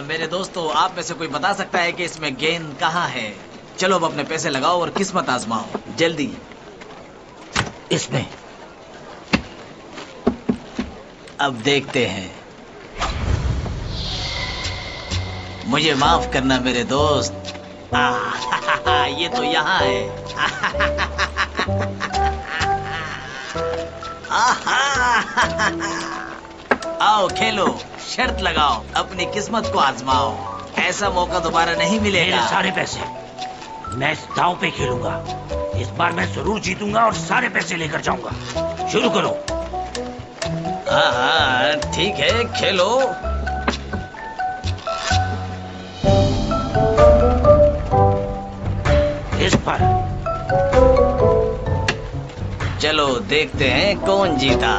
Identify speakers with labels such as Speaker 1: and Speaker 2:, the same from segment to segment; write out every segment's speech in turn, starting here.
Speaker 1: मेरे दोस्तों, आप में से कोई बता सकता है कि इसमें गेंद कहाँ है? चलो अब अपने पैसे लगाओ और किस्मत आजमाओ, जल्दी।
Speaker 2: इसमें।
Speaker 1: अब देखते हैं। मुझे माफ करना मेरे दोस्त। ये तो यहाँ है। आओ खेलो, शर्त लगाओ, अपनी किस्मत को आजमाओ। ऐसा मौका दोबारा नहीं मिलेगा।
Speaker 2: मेरे सारे पैसे मैं इस दांव पे खेलूंगा। इस बार मैं जरूर जीतूंगा और सारे पैसे लेकर जाऊंगा। शुरू करो।
Speaker 1: हाँ, ठीक है, खेलो।
Speaker 2: इस पर।
Speaker 1: चलो देखते हैं कौन जीता।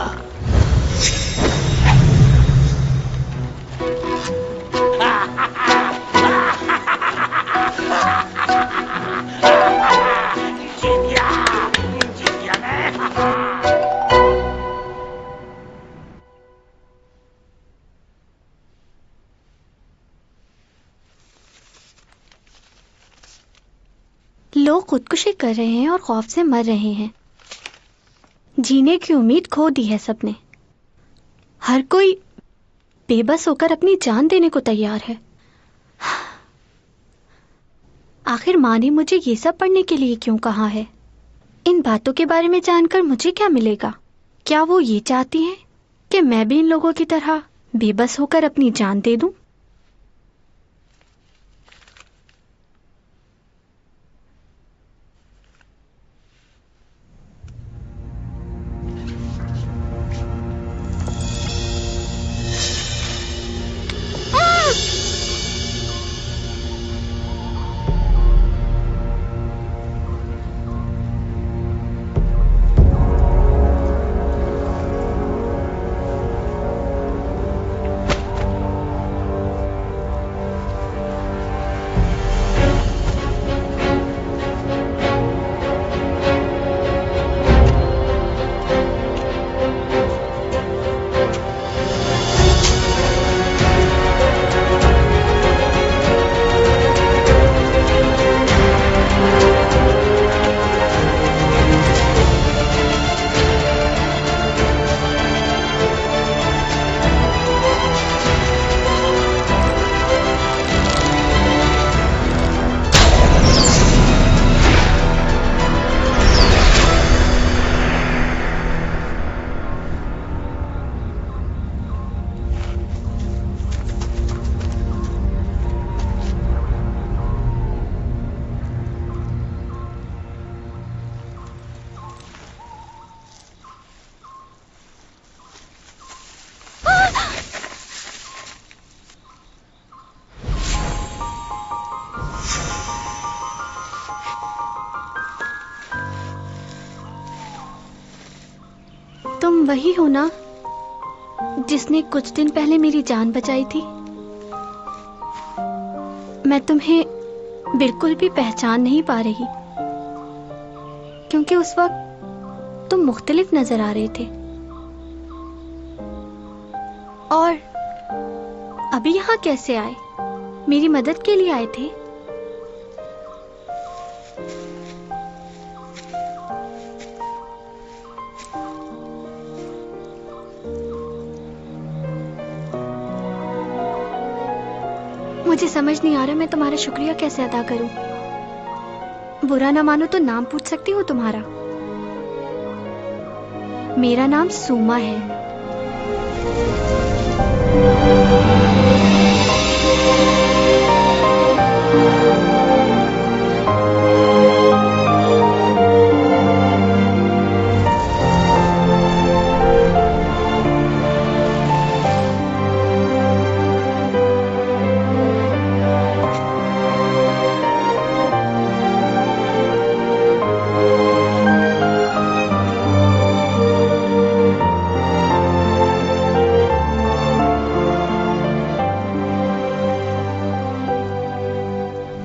Speaker 2: जीत गया मैं।
Speaker 3: लोग खुदकुशी कर रहे हैं और खौफ से मर रहे हैं। जीने की उम्मीद खो दी है सबने। हर कोई बेबस होकर अपनी जान देने को तैयार है। आखिर माँ ने मुझे ये सब पढ़ने के लिए क्यों कहा है? इन बातों के बारे में जानकर मुझे क्या मिलेगा? क्या वो ये चाहती हैं कि मैं भी इन लोगों की तरह बेबस होकर अपनी जान दे दूं? तुम वही हो ना जिसने कुछ दिन पहले मेरी जान बचाई थी? मैं तुम्हें बिल्कुल भी पहचान नहीं पा रही, क्योंकि उस वक्त तुम मुख्तलिफ नजर आ रहे थे। और अभी यहाँ कैसे आए? मेरी मदद के लिए आए थे? मुझे समझ नहीं आ रहा मैं तुम्हारा शुक्रिया कैसे अदा करूं। बुरा ना मानो तो नाम पूछ सकती हूँ तुम्हारा? मेरा नाम सूमा है।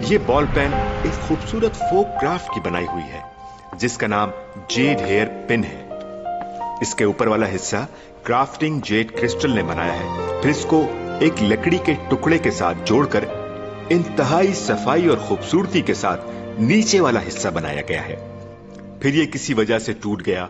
Speaker 4: ये बॉल पेन एक खूबसूरत फोक क्राफ्ट की बनाई हुई है जिसका नाम जेड हेयर पिन है। इसके ऊपर वाला हिस्सा क्राफ्टिंग जेड क्रिस्टल ने बनाया है, फिर इसको एक लकड़ी के टुकड़े के साथ जोड़कर इंतहाई सफाई और खूबसूरती के साथ नीचे वाला हिस्सा बनाया गया है। फिर ये किसी वजह से टूट गया।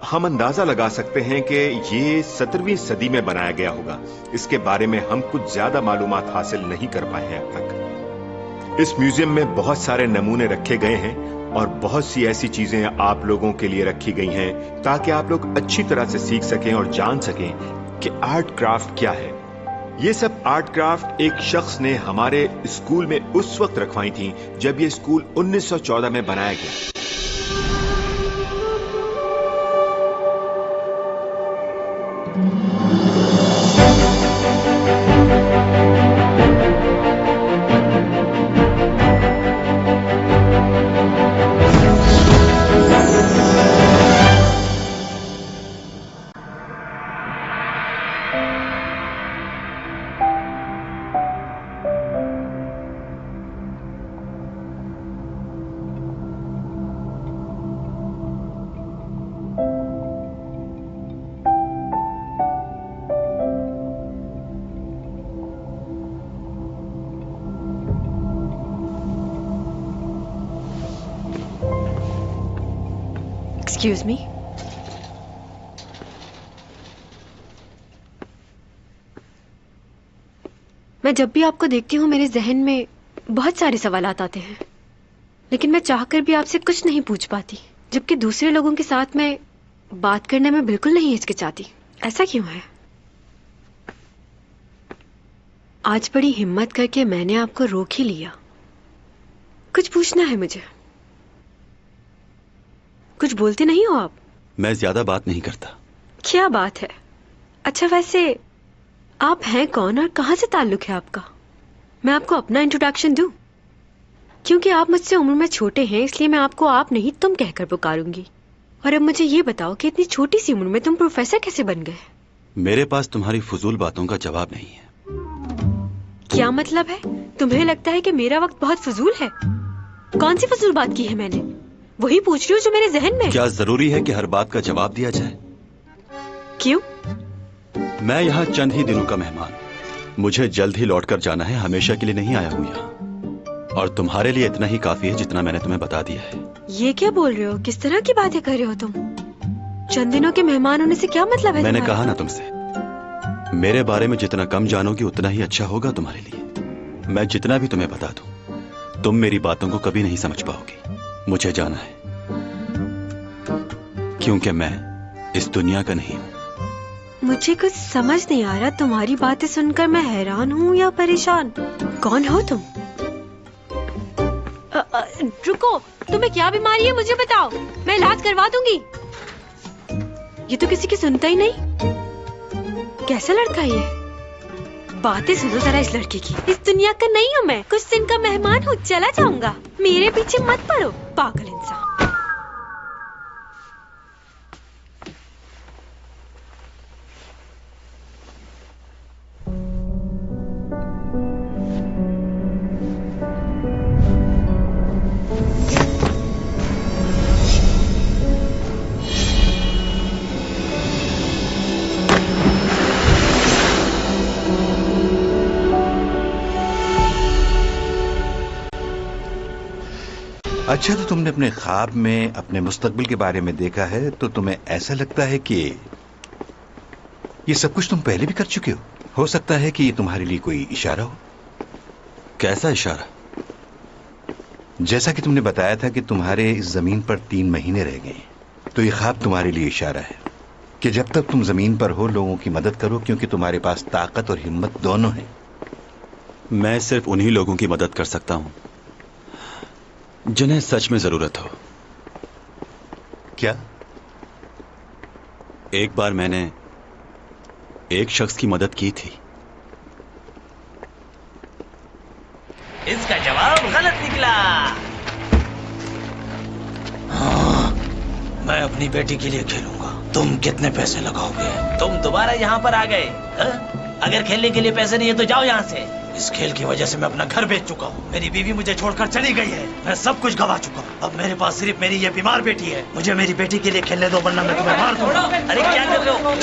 Speaker 4: हम अंदाजा लगा सकते हैं कि ये 17वीं सदी में बनाया गया होगा। इसके बारे में हम कुछ ज्यादा मालूमात हासिल नहीं कर पाए हैं अब तक। इस म्यूजियम में बहुत सारे नमूने रखे गए हैं और बहुत सी ऐसी चीजें आप लोगों के लिए रखी गई हैं ताकि आप लोग अच्छी तरह से सीख सकें और जान सकें कि आर्ट क्राफ्ट क्या है। ये सब आर्ट क्राफ्ट एक शख्स ने हमारे स्कूल में उस वक्त रखवाई थी जब ये स्कूल 1914 में बनाया गया।
Speaker 5: Excuse me? मैं जब भी आपको देखती हूँ मेरे जहन में बहुत सारे सवालात आते हैं, लेकिन मैं चाहकर भी आपसे कुछ नहीं पूछ पाती, जबकि दूसरे लोगों के साथ मैं बात करने में बिल्कुल नहीं हिचकिचाती। ऐसा क्यों है? आज बड़ी हिम्मत करके मैंने आपको रोक ही लिया। कुछ पूछना है मुझे। कुछ बोलते नहीं हो आप?
Speaker 6: मैं ज्यादा बात नहीं करता।
Speaker 5: क्या बात है? अच्छा वैसे आप हैं कौन और कहां से ताल्लुक है आपका? मैं आपको अपना इंट्रोडक्शन दूं? क्योंकि आप मुझसे उम्र में छोटे हैं इसलिए मैं आपको आप नहीं तुम कहकर पुकारूंगी। और अब मुझे ये बताओ कि इतनी छोटी सी उम्र में तुम प्रोफेसर कैसे बन गए?
Speaker 6: मेरे पास तुम्हारी फजूल बातों का जवाब नहीं है।
Speaker 5: क्या मतलब है? तुम्हें लगता है कि मेरा वक्त बहुत फजूल है? कौन सी फजूल बात की है मैंने? वही पूछ रही हूँ जो मेरे जहन में।
Speaker 6: क्या जरूरी है कि हर बात का जवाब दिया जाए?
Speaker 5: क्यों?
Speaker 6: मैं यहाँ चंद ही दिनों का मेहमान, मुझे जल्द ही लौटकर जाना है। हमेशा के लिए नहीं आया हूँ यहाँ, और तुम्हारे लिए इतना ही काफी है जितना मैंने तुम्हें बता दिया है।
Speaker 5: ये क्या बोल रहे हो? किस तरह की बातें कर रहे हो तुम? चंद दिनों के मेहमान होने से क्या मतलब है?
Speaker 6: मैंने कहा ना तुमसे, मेरे बारे में जितना कम जानोगी उतना ही अच्छा होगा तुम्हारे लिए। मैं जितना भी तुम्हें बता दूं, तुम मेरी बातों को कभी नहीं समझ पाओगी। मुझे जाना है क्योंकि मैं इस दुनिया का नहीं हूं।
Speaker 5: मुझे कुछ समझ नहीं आ रहा। तुम्हारी बातें सुनकर मैं हैरान हूँ या परेशान। कौन हो तुम? रुको, तुम्हें क्या बीमारी है मुझे बताओ, मैं इलाज करवा दूंगी। ये तो किसी की सुनता ही नहीं। कैसा लड़का है ये? बातें सुनो जरा इस लड़के की। इस दुनिया का नहीं हूँ मैं, कुछ दिन का मेहमान हूँ, चला जाऊंगा। मेरे पीछे मत पड़ो, पागल इंसान।
Speaker 7: अच्छा, तो तुमने अपने ख्वाब में अपने मुस्तकबिल के बारे में देखा है, तो तुम्हें ऐसा लगता है कि ये सब कुछ तुम पहले भी कर चुके हो? हो सकता है कि ये तुम्हारे लिए कोई इशारा हो।
Speaker 6: कैसा इशारा?
Speaker 7: जैसा कि तुमने बताया था कि तुम्हारे इस जमीन पर 3 महीने रह गए, तो ये ख्वाब तुम्हारे लिए इशारा है कि जब तक तुम जमीन पर हो लोगों की मदद करो, क्योंकि तुम्हारे पास ताकत और हिम्मत दोनों है।
Speaker 6: मैं सिर्फ उन्हीं लोगों की मदद कर सकता हूं जिन्हें सच में जरूरत हो।
Speaker 7: क्या?
Speaker 6: एक बार मैंने एक शख्स की मदद की थी।
Speaker 1: इसका जवाब गलत निकला। हाँ, मैं अपनी बेटी के लिए खेलूंगा। तुम कितने पैसे लगाओगे? तुम दोबारा यहाँ पर आ गए? अगर खेलने के लिए पैसे नहीं है तो जाओ यहाँ से। इस खेल की वजह से मैं अपना घर बेच चुका हूँ। मेरी बीवी मुझे छोड़कर चली गई है। मैं सब कुछ गवा चुका हूँ। अब मेरे पास सिर्फ मेरी ये बीमार बेटी है। मुझे मेरी बेटी के लिए खेलने दो, वरना मैं तुम्हें मार दूंगा। अरे क्या कर रहे हो?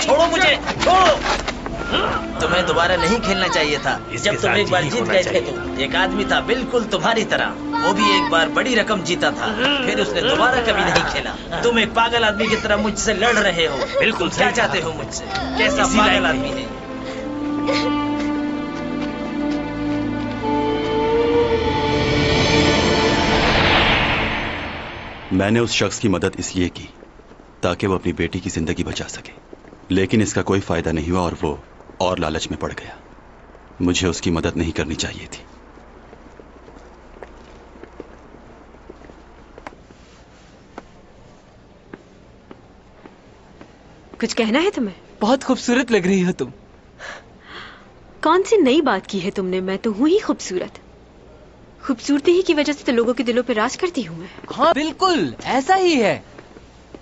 Speaker 1: छोड़ो मुझे, छोड़ो। तुम्हें दोबारा नहीं खेलना चाहिए था। जब तुम एक बार जीत गए थे तो एक आदमी था बिल्कुल तुम्हारी तरह, वो भी एक बार बड़ी रकम जीता था, फिर उसने दोबारा कभी नहीं खेला। तुम एक पागल आदमी की तरह मुझसे लड़ रहे हो। बिल्कुल क्या चाहते हो मुझसे? कैसा पागल आदमी है?
Speaker 6: मैंने उस शख्स की मदद इसलिए की ताकि वो अपनी बेटी की जिंदगी बचा सके, लेकिन इसका कोई फायदा नहीं हुआ और वो और लालच में पड़ गया। मुझे उसकी मदद नहीं करनी चाहिए थी।
Speaker 5: कुछ कहना है तुम्हें?
Speaker 8: बहुत खूबसूरत लग रही हो तुम।
Speaker 5: कौन सी नई बात की है तुमने? मैं तो हूं ही खूबसूरत। खूबसूरती ही की वजह से तो लोगों के दिलों पे राज करती हूँ मैं।
Speaker 8: हाँ बिल्कुल ऐसा ही है,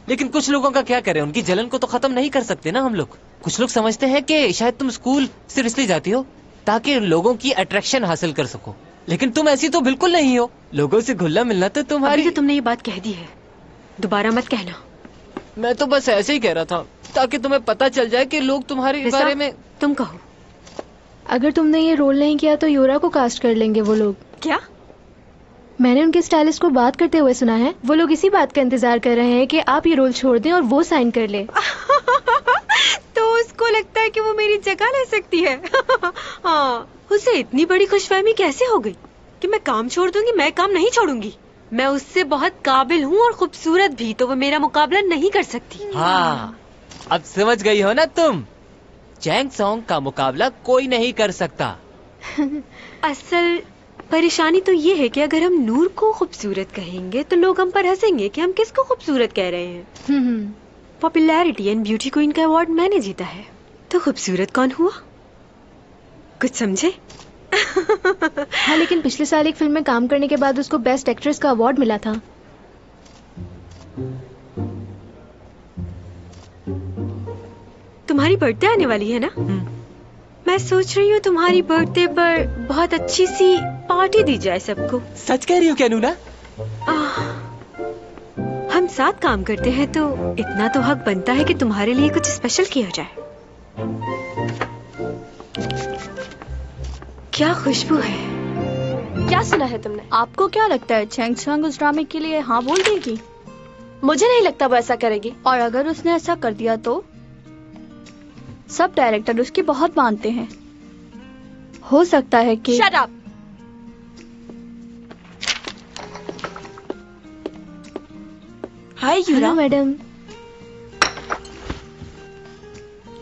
Speaker 8: लेकिन कुछ लोगों का क्या करें, उनकी जलन को तो खत्म नहीं कर सकते ना हम लोग। कुछ लोग समझते हैं कि शायद तुम स्कूल सिर्फ इसलिए जाती हो ताकि लोगों की अट्रैक्शन हासिल कर सको, लेकिन तुम ऐसी तो बिल्कुल नहीं हो। लोगों से घुलना मिलना तो तुम्हारी।
Speaker 5: अभी तो तुमने ये बात कह दी है, दोबारा मत कहना।
Speaker 8: मैं तो बस ऐसे ही कह रहा था ताकि तुम्हें पता चल जाए कि लोग तुम्हारे बारे में।
Speaker 5: तुम कहो।
Speaker 3: अगर तुमने ये रोल नहीं किया तो योरा को कास्ट कर लेंगे वो लोग।
Speaker 5: क्या?
Speaker 3: मैंने उनके स्टाइलिस्ट को बात करते हुए सुना है। वो लोग इसी बात का इंतजार कर रहे हैं कि आप ये रोल छोड़ दें और वो साइन कर ले।
Speaker 5: तो उसको लगता है कि वो मेरी जगह ले सकती है। हाँ, उसे इतनी बड़ी खुशफहमी कैसे हो गई कि मैं काम छोड़ दूंगी? मैं काम नहीं छोड़ूंगी। मैं उससे बहुत काबिल हूँ और खूबसूरत भी, तो वो मेरा मुकाबला नहीं कर सकती।
Speaker 8: हाँ, अब समझ गई हो ना तुम। चैंग सॉन्ग का मुकाबला कोई नहीं कर सकता।
Speaker 5: असल परेशानी तो ये है कि अगर हम नूर को खूबसूरत कहेंगे तो लोग हम पर हंसेंगे कि हम किसको खूबसूरत कह रहे हैं। पॉपुलैरिटी एंड ब्यूटी क्वीन का अवार्ड मैंने जीता है, तो खूबसूरत कौन हुआ? कुछ समझे?
Speaker 3: हाँ, लेकिन पिछले साल एक फिल्म में काम करने के बाद उसको बेस्ट एक्ट्रेस का अवार्ड मिला था।
Speaker 5: तुम्हारी बर्थडे आने वाली है ना? मैं सोच रही हूँ तुम्हारी बर्थडे पर बहुत अच्छी सी पार्टी दी जाए सबको।
Speaker 8: सच कह रही हो क्या नूना?
Speaker 5: हम साथ काम करते हैं तो इतना तो हक बनता है कि तुम्हारे लिए कुछ स्पेशल किया जाए। क्या खुशबू है।
Speaker 9: क्या सुना है तुमने? आपको क्या लगता है चैंग सॉन्ग उस ड्रामे के लिए हाँ बोल देगी? मुझे नहीं लगता वो ऐसा करेगी। और अगर उसने ऐसा कर दिया तो सब डायरेक्टर उसकी बहुत मानते हैं। हो सकता है कि
Speaker 10: शट अप।
Speaker 9: हाय यूरा।
Speaker 3: मैडम,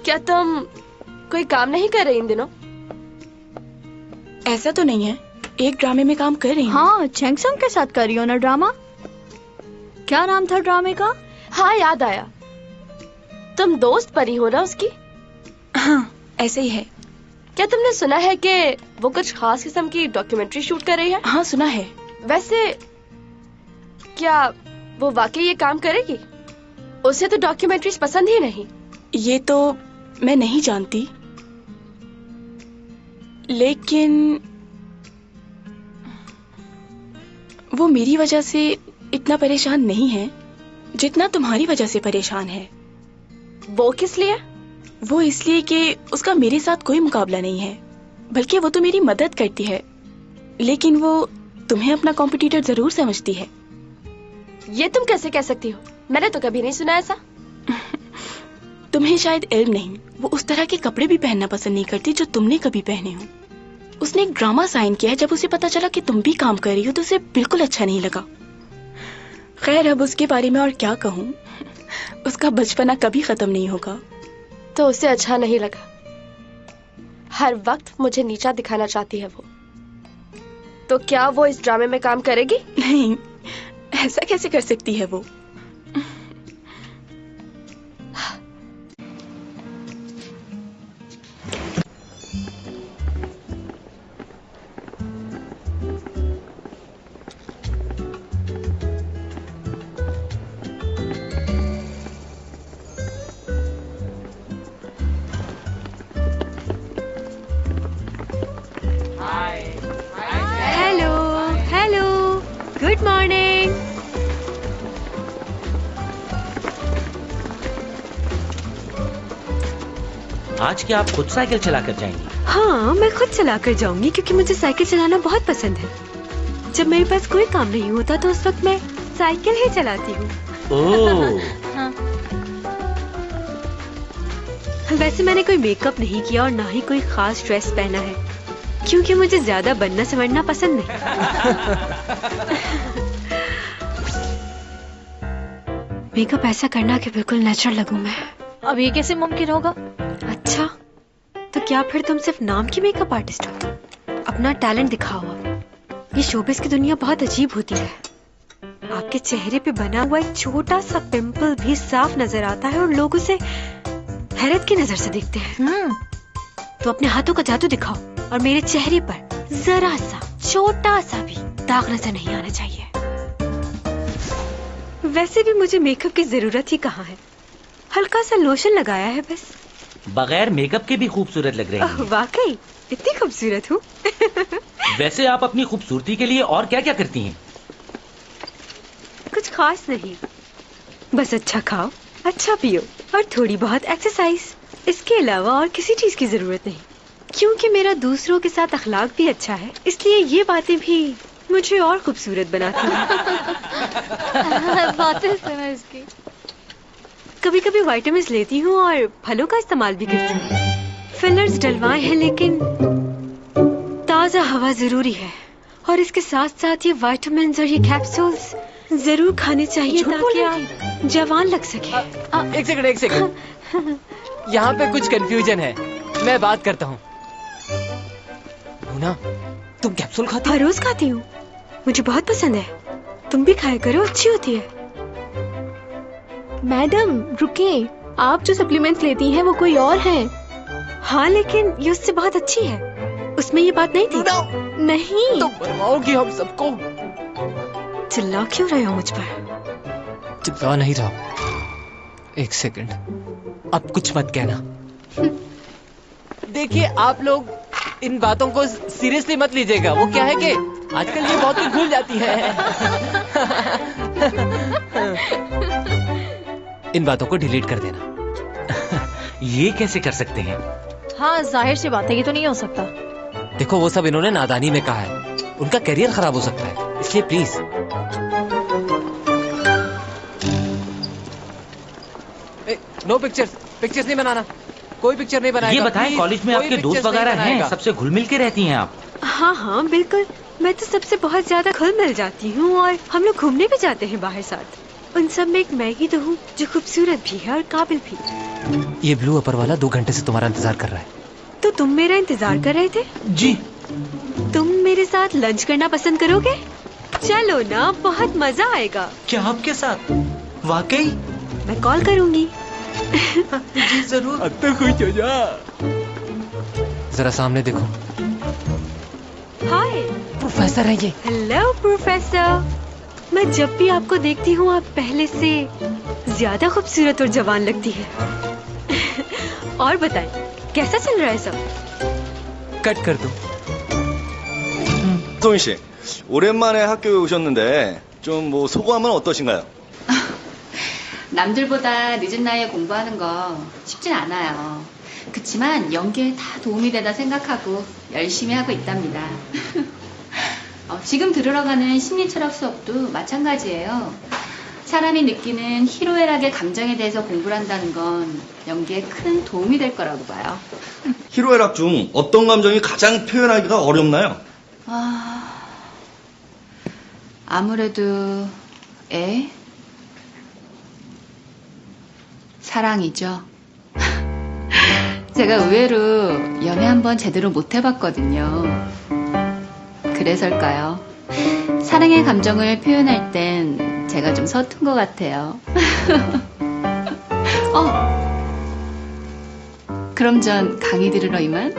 Speaker 10: क्या तुम कोई काम नहीं कर रही इन दिनों?
Speaker 9: ऐसा तो नहीं है, एक ड्रामे में काम कर रही हूँ। हाँ, चैंग सॉन्ग के साथ कर रही हो ना ड्रामा? क्या नाम था ड्रामे का?
Speaker 10: हाँ याद आया, तुम दोस्त परी हो ना उसकी?
Speaker 9: हाँ ऐसे ही है।
Speaker 10: क्या तुमने सुना है कि वो कुछ खास किस्म की डॉक्यूमेंट्री शूट कर रही है?
Speaker 9: हाँ सुना है।
Speaker 10: वैसे क्या वो वाकई ये काम करेगी? उसे तो डॉक्यूमेंट्रीज पसंद ही नहीं।
Speaker 9: ये तो मैं नहीं जानती, लेकिन वो मेरी वजह से इतना परेशान नहीं है जितना तुम्हारी वजह से परेशान है।
Speaker 10: वो किस लिए?
Speaker 9: वो इसलिए कि उसका मेरे साथ कोई मुकाबला नहीं है, बल्कि वो तो मेरी मदद करती है, लेकिन वो तुम्हें अपना कॉम्पिटिटर जरूर समझती है।
Speaker 10: ये तुम कैसे कह सकती हो? मैंने तो कभी नहीं सुना ऐसा।
Speaker 9: तुम्हें शायद इल्म नहीं, वो उस तरह के कपड़े भी पहनना पसंद नहीं करती जो तुमने कभी पहने हो। उसने एक ड्रामा साइन किया है, जब उसे पता चला कि तुम भी काम कर रही हो तो उसे बिल्कुल अच्छा नहीं लगा। खैर अब उसके बारे में और क्या कहूँ, उसका बचपना कभी खत्म नहीं होगा।
Speaker 10: तो उसे अच्छा नहीं लगा, हर वक्त मुझे नीचा दिखाना चाहती है वो। तो क्या वो इस ड्रामे में काम करेगी?
Speaker 9: नहीं, ऐसा कैसे कर सकती है वो?
Speaker 5: Hello hello, good morning.
Speaker 2: आज क्या आप खुद साइकिल चला कर जाएंगी?
Speaker 5: हाँ, मैं खुद चला कर जाऊंगी क्योंकि मुझे साइकिल चलाना बहुत पसंद है। जब मेरे पास कोई काम नहीं होता तो उस वक्त मैं साइकिल ही चलाती हूँ।
Speaker 2: ओह,
Speaker 5: हाँ। वैसे मैंने कोई मेकअप नहीं किया और ना ही कोई खास ड्रेस पहना है क्योंकि मुझे ज्यादा बनना संवरना पसंद नहीं। मेकअप ऐसा करना कि बिल्कुल नेचुरल लगूं मैं।
Speaker 11: अब ये कैसे मुमकिन होगा?
Speaker 5: अच्छा, तो क्या फिर तुम सिर्फ नाम की मेकअप आर्टिस्ट हो? अपना टैलेंट दिखाओ। ये शोबिस की दुनिया बहुत अजीब होती है। आपके चेहरे पे बना हुआ एक छोटा सा पिंपल भी साफ नजर आता है और लोग उसे हैरत की नजर से देखते हैं। तो अपने हाथों का जादू दिखाओ और मेरे चेहरे पर जरा सा छोटा सा भी दाग नजर नहीं आना चाहिए। वैसे भी मुझे मेकअप की जरूरत ही कहाँ है, हल्का सा लोशन लगाया है बस।
Speaker 2: बगैर मेकअप के भी खूबसूरत लग रही हैं।
Speaker 5: वाकई इतनी खूबसूरत हूँ।
Speaker 2: वैसे आप अपनी खूबसूरती के लिए और क्या क्या करती हैं?
Speaker 5: कुछ खास नहीं, बस अच्छा खाओ, अच्छा पियो और थोड़ी बहुत एक्सरसाइज। इसके अलावा और किसी चीज की जरूरत नहीं। क्योंकि मेरा दूसरों के साथ अखलाक भी अच्छा है, इसलिए ये बातें भी मुझे और खूबसूरत बनाती हैं।
Speaker 11: बातें सुनो इसकी।
Speaker 5: कभी कभी विटामिन लेती हूँ और फलों का इस्तेमाल भी करती हूँ। फिलर्स डलवाए हैं लेकिन ताजा हवा जरूरी है और इसके साथ साथ ये विटामिन और ये कैप्सूल्स जरूर खाने चाहिए ताकि आप जवान लग सके।
Speaker 8: एक सेकंड। यहाँ पे कुछ कंफ्यूजन है, मैं बात करता हूँ। ना, तुम कैप्सूल खाती हो?
Speaker 5: हर रोज खाती हूँ, मुझे बहुत पसंद है। तुम भी खाया करो, अच्छी होती है।
Speaker 3: मैडम रुकिए, आप जो सप्लीमेंट्स लेती हैं वो कोई और है।
Speaker 5: हाँ, लेकिन ये उससे बहुत अच्छी है। उसमें ये बात नहीं थी।
Speaker 3: नहीं,
Speaker 8: तो मरवाओगी हम सबको।
Speaker 5: चिल्ला क्यों रहे हो मुझ पर?
Speaker 8: चिल्ला नहीं रहा। एक सेकंड, अब कुछ मत कहना। देखिए, आप लोग इन बातों को सीरियसली मत लीजिएगा। वो क्या है कि आजकल ये बहुत कुछ भूल जाती है। इन बातों को डिलीट कर देना।
Speaker 2: ये कैसे कर सकते हैं?
Speaker 11: हाँ, जाहिर सी बात है, ये तो नहीं हो सकता।
Speaker 8: देखो, वो सब इन्होंने नादानी में कहा है, उनका करियर खराब हो सकता है, इसलिए प्लीज। नो पिक्चर्स नहीं बनाना, कोई पिक्चर नहीं बनाएगा।
Speaker 2: ये बताएं, कॉलेज में आपके दोस्त वगैरह हैं? सबसे घुल मिल के रहती हैं आप?
Speaker 5: हाँ, बिल्कुल। मैं तो सबसे बहुत ज्यादा घुल मिल जाती हूँ और हम लोग घूमने भी जाते हैं बाहर साथ। उन सब में एक मैं ही तो हूँ जो खूबसूरत भी है और काबिल भी।
Speaker 8: ये ब्लू अपर वाला 2 घंटे से तुम्हारा इंतजार कर रहा है।
Speaker 5: तो तुम मेरा इंतजार कर रहे थे?
Speaker 2: जी।
Speaker 5: तुम मेरे साथ लंच करना पसंद करोगे? चलो ना, बहुत मजा आएगा।
Speaker 1: क्या आपके साथ? वाकई?
Speaker 5: मैं कॉल करूंगी।
Speaker 1: जी जरूर।
Speaker 8: अब तो खुश हो जा। जरा सामने देखो।
Speaker 5: हाय,
Speaker 8: प्रोफेसर है ये।
Speaker 5: Hello professor. मैं जब भी आपको देखती हूँ आप पहले से ज्यादा खूबसूरत और जवान लगती है। और बताएं, कैसा चल रहा है सब?
Speaker 8: कट कर दो।
Speaker 12: 소민 씨, 오랜만에 학교에 오셨는데 좀 뭐 소감은 어떠신가요?
Speaker 13: 남들보다 늦은 나이에 공부하는 거 쉽진 않아요. 그치만 연기에 다 도움이 되다 생각하고 열심히 하고 있답니다. 지금 들으러 가는 심리철학 수업도 마찬가지예요. 사람이 느끼는 희로애락의 감정에 대해서 공부를 한다는 건 연기에 큰 도움이 될 거라고 봐요.
Speaker 12: 희로애락 중 어떤 감정이 가장 표현하기가 어렵나요?
Speaker 13: 아무래도 사랑이죠. 제가 의외로 연애 한번 제대로 못 해봤거든요. 그래서일까요? 사랑의 감정을 표현할 땐 제가 좀 서툰 것 같아요. 그럼 전 강의 들으러 이만?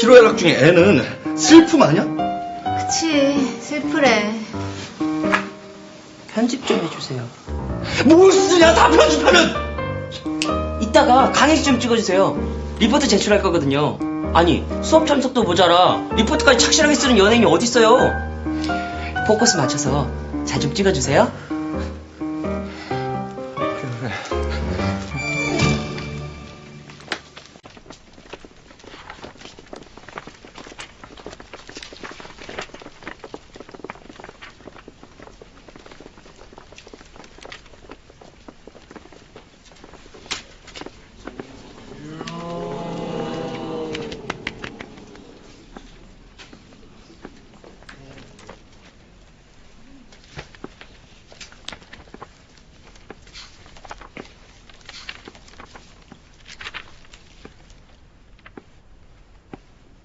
Speaker 12: 희로애락 중에 애는 슬픔 아니야?
Speaker 13: 그치, 슬프래.
Speaker 14: 편집 좀 해주세요.
Speaker 12: 뭘 쓰냐, 다 편집하면!
Speaker 14: 이따가 강의 좀 찍어주세요. 리포트 제출할 거거든요. 아니, 수업 참석도 모자라 리포트까지 착실하게 쓰는 연예인이 어딨어요. 포커스 맞춰서 잘 좀 찍어주세요.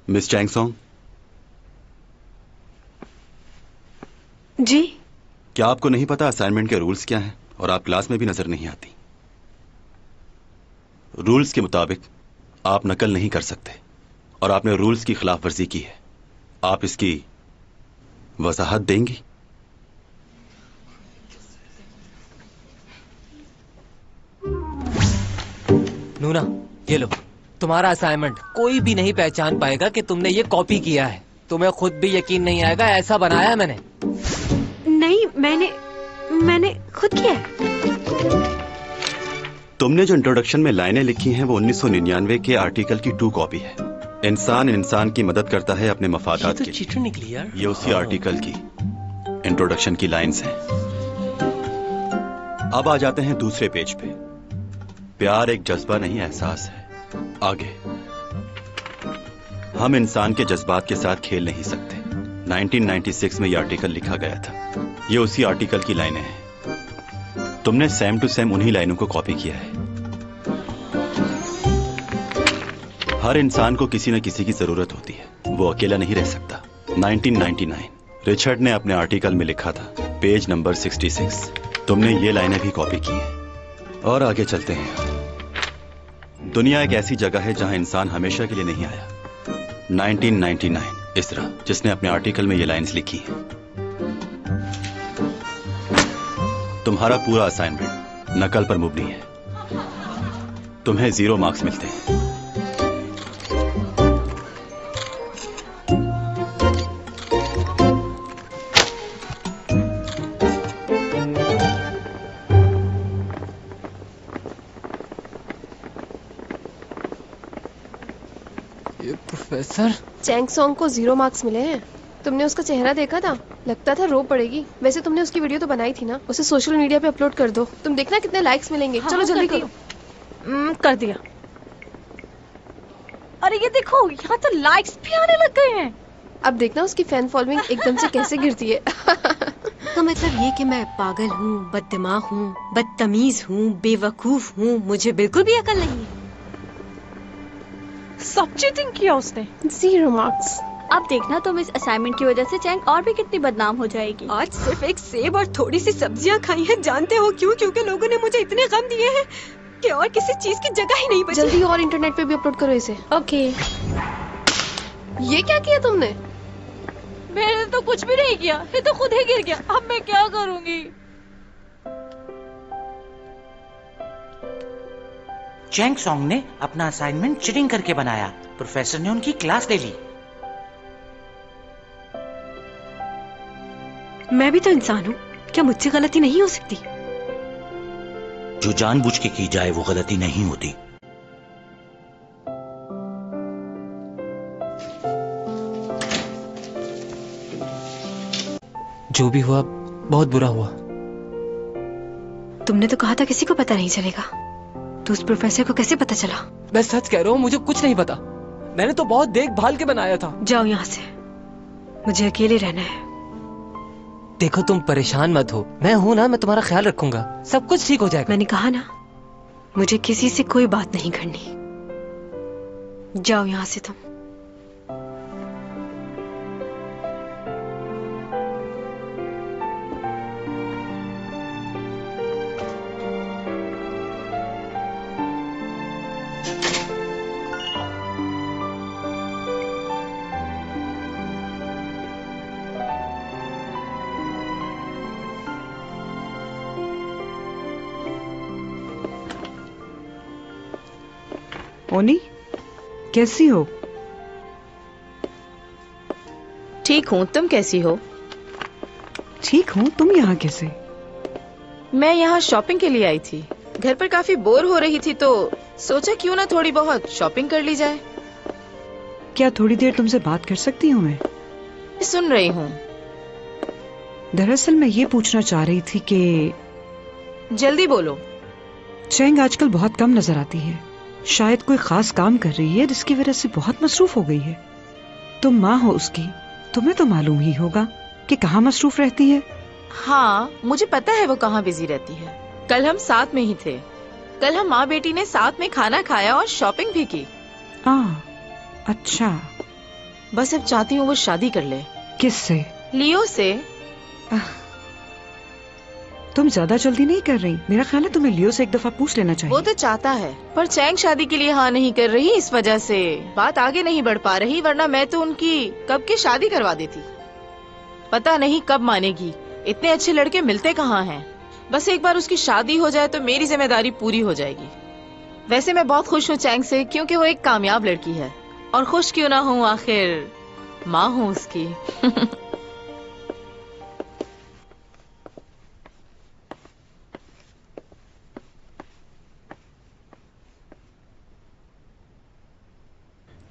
Speaker 6: मिस चैंग सॉन्ग,
Speaker 5: जी।
Speaker 6: क्या आपको नहीं पता असाइनमेंट के रूल्स क्या हैं और आप क्लास में भी नजर नहीं आती? रूल्स के मुताबिक आप नकल नहीं कर सकते और आपने रूल्स की खिलाफ वर्जी की है। आप इसकी वजाहत देंगी?
Speaker 8: नूना, ये लो तुम्हारा असाइनमेंट। कोई भी नहीं पहचान पाएगा कि तुमने ये कॉपी किया है। तुम्हें खुद भी यकीन नहीं आएगा, ऐसा बनाया है मैंने।
Speaker 5: नहीं, मैंने खुद किया है।
Speaker 6: तुमने जो इंट्रोडक्शन में लाइनें लिखी हैं वो 1999 के आर्टिकल की 2 कॉपी है। इंसान इंसान की मदद करता है अपने मफादात के लिए।
Speaker 1: निकली यार।
Speaker 6: ये उसी आर्टिकल की इंट्रोडक्शन की लाइंस हैं। अब आ जाते हैं दूसरे पेज पे। प्यार एक जज्बा नहीं, एहसास है। आगे, हम इंसान के जज्बात के साथ खेल नहीं सकते। 1996 में यह आर्टिकल लिखा गया था। ये उसी आर्टिकल की लाइनें हैं। तुमने सेम टू सेम उन्हीं लाइनों को कॉपी किया है। हर इंसान को किसी न किसी की जरूरत होती है, वो अकेला नहीं रह सकता। 1999 रिचर्ड ने अपने आर्टिकल में लिखा था, पेज नंबर 66। तुमने ये लाइनें भी कॉपी की हैं। और आगे चलते हैं। दुनिया एक ऐसी जगह है जहां इंसान हमेशा के लिए नहीं आया। 1999 इसरा, जिसने अपने आर्टिकल में ये लाइंस लिखी हैं। तुम्हारा पूरा असाइनमेंट नकल पर मुबनी है। तुम्हें 0 मार्क्स मिलते हैं।
Speaker 8: प्रोफेसर,
Speaker 10: चैंग सॉन्ग को 0 मार्क्स मिले हैं। तुमने उसका चेहरा देखा था? लगता था रो पड़ेगी। वैसे तुमने उसकी वीडियो तो बनाई थी ना, उसे सोशल मीडिया पे अपलोड कर दो। तुम देखना कितने लाइक्स मिलेंगे।
Speaker 5: हाँ,
Speaker 10: चलो जल्दी
Speaker 5: कर
Speaker 10: करो।
Speaker 5: कर दिया। अरे ये देखो, यहाँ तो लाइक्स भी आने लग गए हैं।
Speaker 10: अब देखना उसकी फैन फॉलोइंग एकदम से कैसे गिरती है।
Speaker 5: तो मतलब ये कि मैं पागल हूँ, बददिमाग हूँ, बदतमीज हूँ, बेवकूफ हूँ, मुझे बिल्कुल भी अकल नहीं है। सब चीटिंग किया उसने।
Speaker 10: 0 मार्क्स।
Speaker 3: अब देखना तुम इस असाइनमेंट की वजह से चैंग और भी कितनी बदनाम हो जाएगी।
Speaker 5: आज सिर्फ एक सेब और थोड़ी सी सब्जियां खाई हैं। जानते हो क्यों? क्योंकि लोगों ने मुझे इतने गम दिए हैं कि और किसी चीज की जगह ही नहीं बची।
Speaker 10: जल्दी और इंटरनेट पे भी अपलोड करो इसे।
Speaker 3: ओके।
Speaker 10: ये क्या किया तुमने?
Speaker 11: मैंने तो कुछ भी नहीं किया, ये तो खुद ही गिर गया। अब मैं क्या करूंगी?
Speaker 2: चैंग सॉन्ग ने अपना असाइनमेंट चीटिंग करके बनाया। प्रोफेसर ने उनकी क्लास ले ली।
Speaker 5: मैं भी तो इंसान हूँ, क्या मुझसे गलती नहीं हो सकती?
Speaker 2: जो जानबूझ के की जाए वो गलती नहीं होती।
Speaker 8: जो भी हुआ बहुत बुरा हुआ।
Speaker 5: तुमने तो कहा था किसी को पता नहीं चलेगा, तो उस प्रोफेसर को कैसे पता चला?
Speaker 8: मैं सच कह रहा हूँ, मुझे कुछ नहीं पता। मैंने तो बहुत देखभाल के बनाया था।
Speaker 5: जाओ यहाँ से, मुझे अकेले रहना है।
Speaker 8: देखो तुम परेशान मत हो, मैं हूं ना, मैं तुम्हारा ख्याल रखूंगा। सब कुछ ठीक हो जाएगा।
Speaker 5: मैंने कहा ना, मुझे किसी से कोई बात नहीं करनी। जाओ यहाँ से तुम।
Speaker 15: ओनी, कैसी हो?
Speaker 9: ठीक हूँ, तुम कैसी हो?
Speaker 15: ठीक हूँ, तुम यहाँ कैसे?
Speaker 9: मैं यहाँ शॉपिंग के लिए आई थी।
Speaker 16: घर पर काफी बोर हो रही थी तो सोचा क्यों ना थोड़ी बहुत शॉपिंग कर ली जाए।
Speaker 15: क्या थोड़ी देर तुमसे बात कर सकती हूँ मैं?
Speaker 16: सुन रही हूँ।
Speaker 15: दरअसल मैं ये पूछना चाह रही थी कि
Speaker 16: जल्दी बोलो।
Speaker 15: चैंग आजकल बहुत कम नजर आती है। शायद कोई खास काम कर रही है जिसकी वजह से बहुत मसरूफ हो गई है। तुम माँ हो उसकी, तुम्हें तो मालूम ही होगा कि कहाँ मसरूफ रहती है।
Speaker 16: हाँ, मुझे पता है वो कहाँ बिजी रहती है। कल हम साथ में ही थे। कल हम माँ बेटी ने साथ में खाना खाया और शॉपिंग भी की।
Speaker 15: अच्छा।
Speaker 16: बस अब चाहती हूँ वो शादी कर ले।
Speaker 15: किससे?
Speaker 16: लियो से।
Speaker 15: तुम ज्यादा जल्दी नहीं कर रही? मेरा ख्याल है तुम्हें लियो से एक दफा पूछ लेना चाहिए।
Speaker 16: वो तो चाहता है, पर चैंग शादी के लिए हाँ नहीं कर रही, इस वजह से बात आगे नहीं बढ़ पा रही, वरना मैं तो उनकी कब की शादी करवा देती। पता नहीं कब मानेगी, इतने अच्छे लड़के मिलते कहाँ हैं। बस एक बार उसकी शादी हो जाए तो मेरी जिम्मेदारी पूरी हो जाएगी। वैसे मैं बहुत खुश हूँ चैंग से, क्योंकि वो एक कामयाब लड़की है। और खुश क्यों ना हूँ, आखिर माँ हूँ उसकी।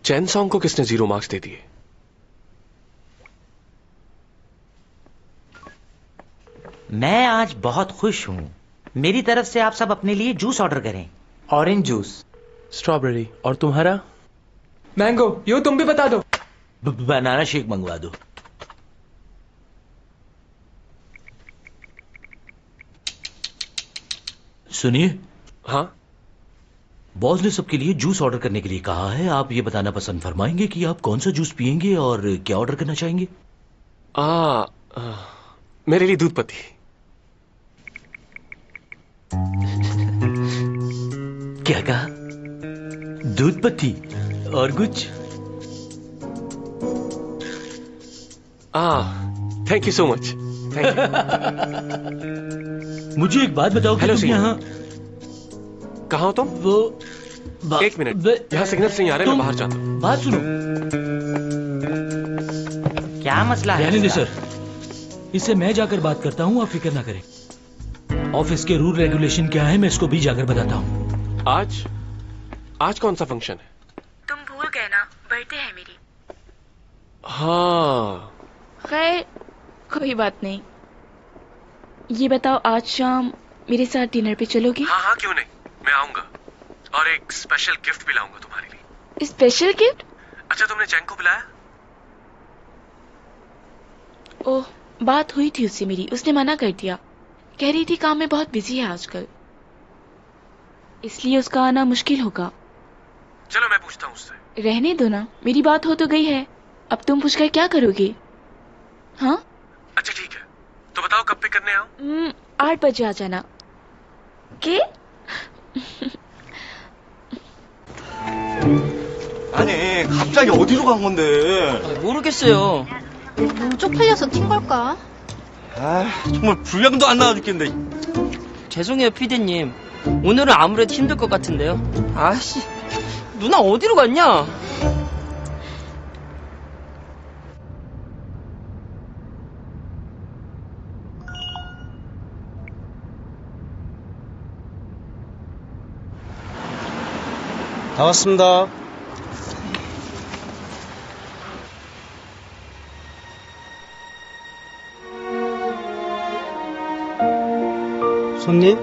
Speaker 17: चैन सॉन्ग को किसने 0 मार्क्स दे दिए?
Speaker 2: मैं आज बहुत खुश हूँ। मेरी तरफ से आप सब अपने लिए जूस ऑर्डर करें। Orange juice,
Speaker 17: strawberry. और तुम्हारा? मैंगो। यो तुम भी बता दो।
Speaker 2: बनाना शेक मंगवा दो। सुनिए।
Speaker 17: हाँ?
Speaker 2: बॉस ने सबके लिए जूस ऑर्डर करने के लिए कहा है। आप ये बताना पसंद फरमाएंगे कि आप कौन सा जूस पियेंगे और क्या ऑर्डर करना चाहेंगे?
Speaker 17: मेरे लिए दूध पत्ती।
Speaker 2: क्या कहा? दूध पत्ती और कुछ?
Speaker 17: Thank you so much. Thank you.
Speaker 2: मुझे एक बात बताओ कि तुम यहाँ
Speaker 17: कहाँ हो तुम? एक मिनट, यहाँ सिग्नल नहीं आ रहे, मैं बाहर जाता हूँ।
Speaker 2: बात सुनो। क्या मसला है?
Speaker 1: रहने दे सर, इससे मैं जाकर बात करता हूँ, आप फिक्र ना करें। ऑफिस के रूल रेगुलेशन क्या है मैं इसको भी जाकर बताता हूँ।
Speaker 17: आज कौन सा फंक्शन है?
Speaker 9: तुम भूल गए ना, बर्थडे है मेरी।
Speaker 17: हाँ।
Speaker 9: खैर कोई बात नहीं। ये बताओ, आज शाम मेरे साथ डिनर पे चलोगी?
Speaker 17: हाँ, क्यों नहीं, मैं आऊंगा। और एक स्पेशल गिफ्ट भी लाऊंगा तुम्हारे लिए।
Speaker 9: Special gift?
Speaker 17: अच्छा, तुमने चैंग को बुलाया?
Speaker 9: ओह, बात हुई थी उससे मेरी, उसने मना कर दिया। कह रही थी काम में बहुत बिजी है आजकल, इसलिए उसका आना मुश्किल होगा।
Speaker 17: चलो मैं पूछता हूँ उससे।
Speaker 9: रहने दो ना, मेरी बात हो तो गई है, अब तुम पूछकर क्या करोगे? हाँ
Speaker 17: अच्छा ठीक है, तो बताओ कब पिक करने आओ?
Speaker 9: 8 बजे आ जाना। के?
Speaker 12: 아니 갑자기 어디로 간 건데?
Speaker 14: 모르겠어요.
Speaker 11: 너무 쪽팔려서 튄 걸까?
Speaker 12: 아 정말 분량도 안 나와 죽겠는데.
Speaker 14: 죄송해요 피디님. 오늘은 아무래도 힘들 것 같은데요. 아씨, 누나 어디로 갔냐?
Speaker 18: 다 왔습니다. 손님?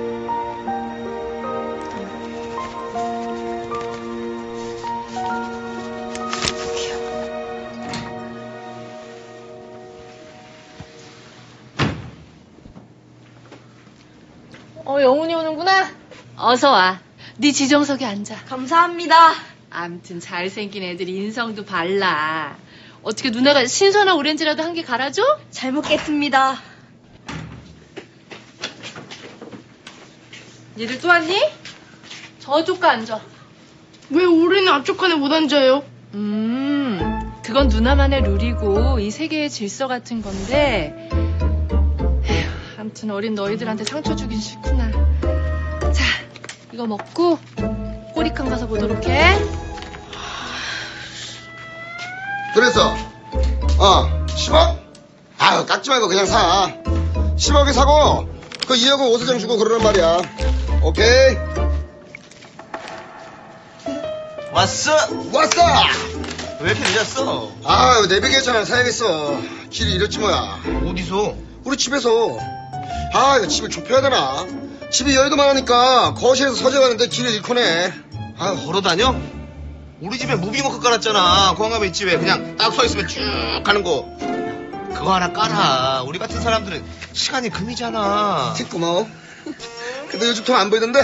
Speaker 11: 영훈이 오는구나.
Speaker 5: 어서 와. 네 지정석에 앉아.
Speaker 11: 감사합니다.
Speaker 5: 암튼 잘생긴 애들이 인성도 발라. 어떻게 누나가 신선한 오렌지라도 한 개 갈아줘?
Speaker 11: 잘 먹겠습니다.
Speaker 5: 니들 또 왔니? 저쪽 가 앉아.
Speaker 11: 왜 우리는 앞쪽 칸에 못 앉아요?
Speaker 5: 그건 누나만의 룰이고 이 세계의 질서 같은 건데 에휴, 아무튼 어린 너희들한테 상처 주긴 싫구나. 자, 이거 먹고 꼬리칸 가서 보도록 해.
Speaker 19: 그래서 10억? 아유 깎지 말고 그냥 사. 10억에 사고 그 2억은 오세정 주고 그러란 말이야. 오케이.
Speaker 12: 왔어?
Speaker 19: 왔어.
Speaker 12: 왜 이렇게 늦었어?
Speaker 19: 아, 내비게이션 사야겠어. 길을 잃었지 뭐야.
Speaker 12: 어디서?
Speaker 19: 우리 집에서. 아, 이거 집을 좁혀야 되나? 집이 여유도 많으니까 거실에서 서재 가는데 길을 잃고네.
Speaker 12: 아, 걸어다녀? 우리 집에 무빙워크 깔았잖아. 공항가면 있지 왜? 그냥 딱 서 있으면 쭉 가는 거. 그거 하나 깔아. 우리 같은 사람들은 시간이 금이잖아.
Speaker 19: 고마워. 근데 요즘 돈 안 보이던데?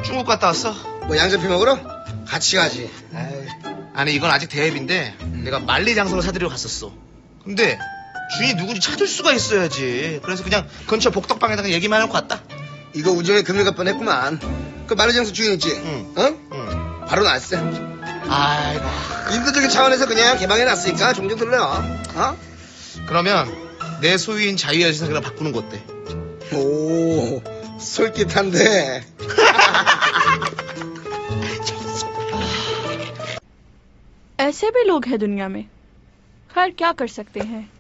Speaker 12: 중국 갔다 왔어?
Speaker 19: 뭐 양장피 먹으러? 같이 가지. 아이.
Speaker 12: 아니 이건 아직 대회비인데 내가 만리장성을 사드리러 갔었어. 근데 주인이 누군지 찾을 수가 있어야지. 그래서 그냥 근처 복덕방에다가 얘기만 해놓고 왔다.
Speaker 19: 이거 우정에 금일 갈 뻔했구만. 그 만리장성 주인 있지?
Speaker 12: 응.
Speaker 19: 응. 바로 났어.
Speaker 12: 아이고.
Speaker 19: 인도적인 차원에서 그냥 개방해놨으니까 종종 들려. 어?
Speaker 12: 그러면 내 소유인 자유의 여신상이랑 바꾸는 거 어때?
Speaker 19: 오, 솔깃한데.
Speaker 20: ऐसे भी लोग हैं दुनिया में। खैर क्या कर सकते हैं।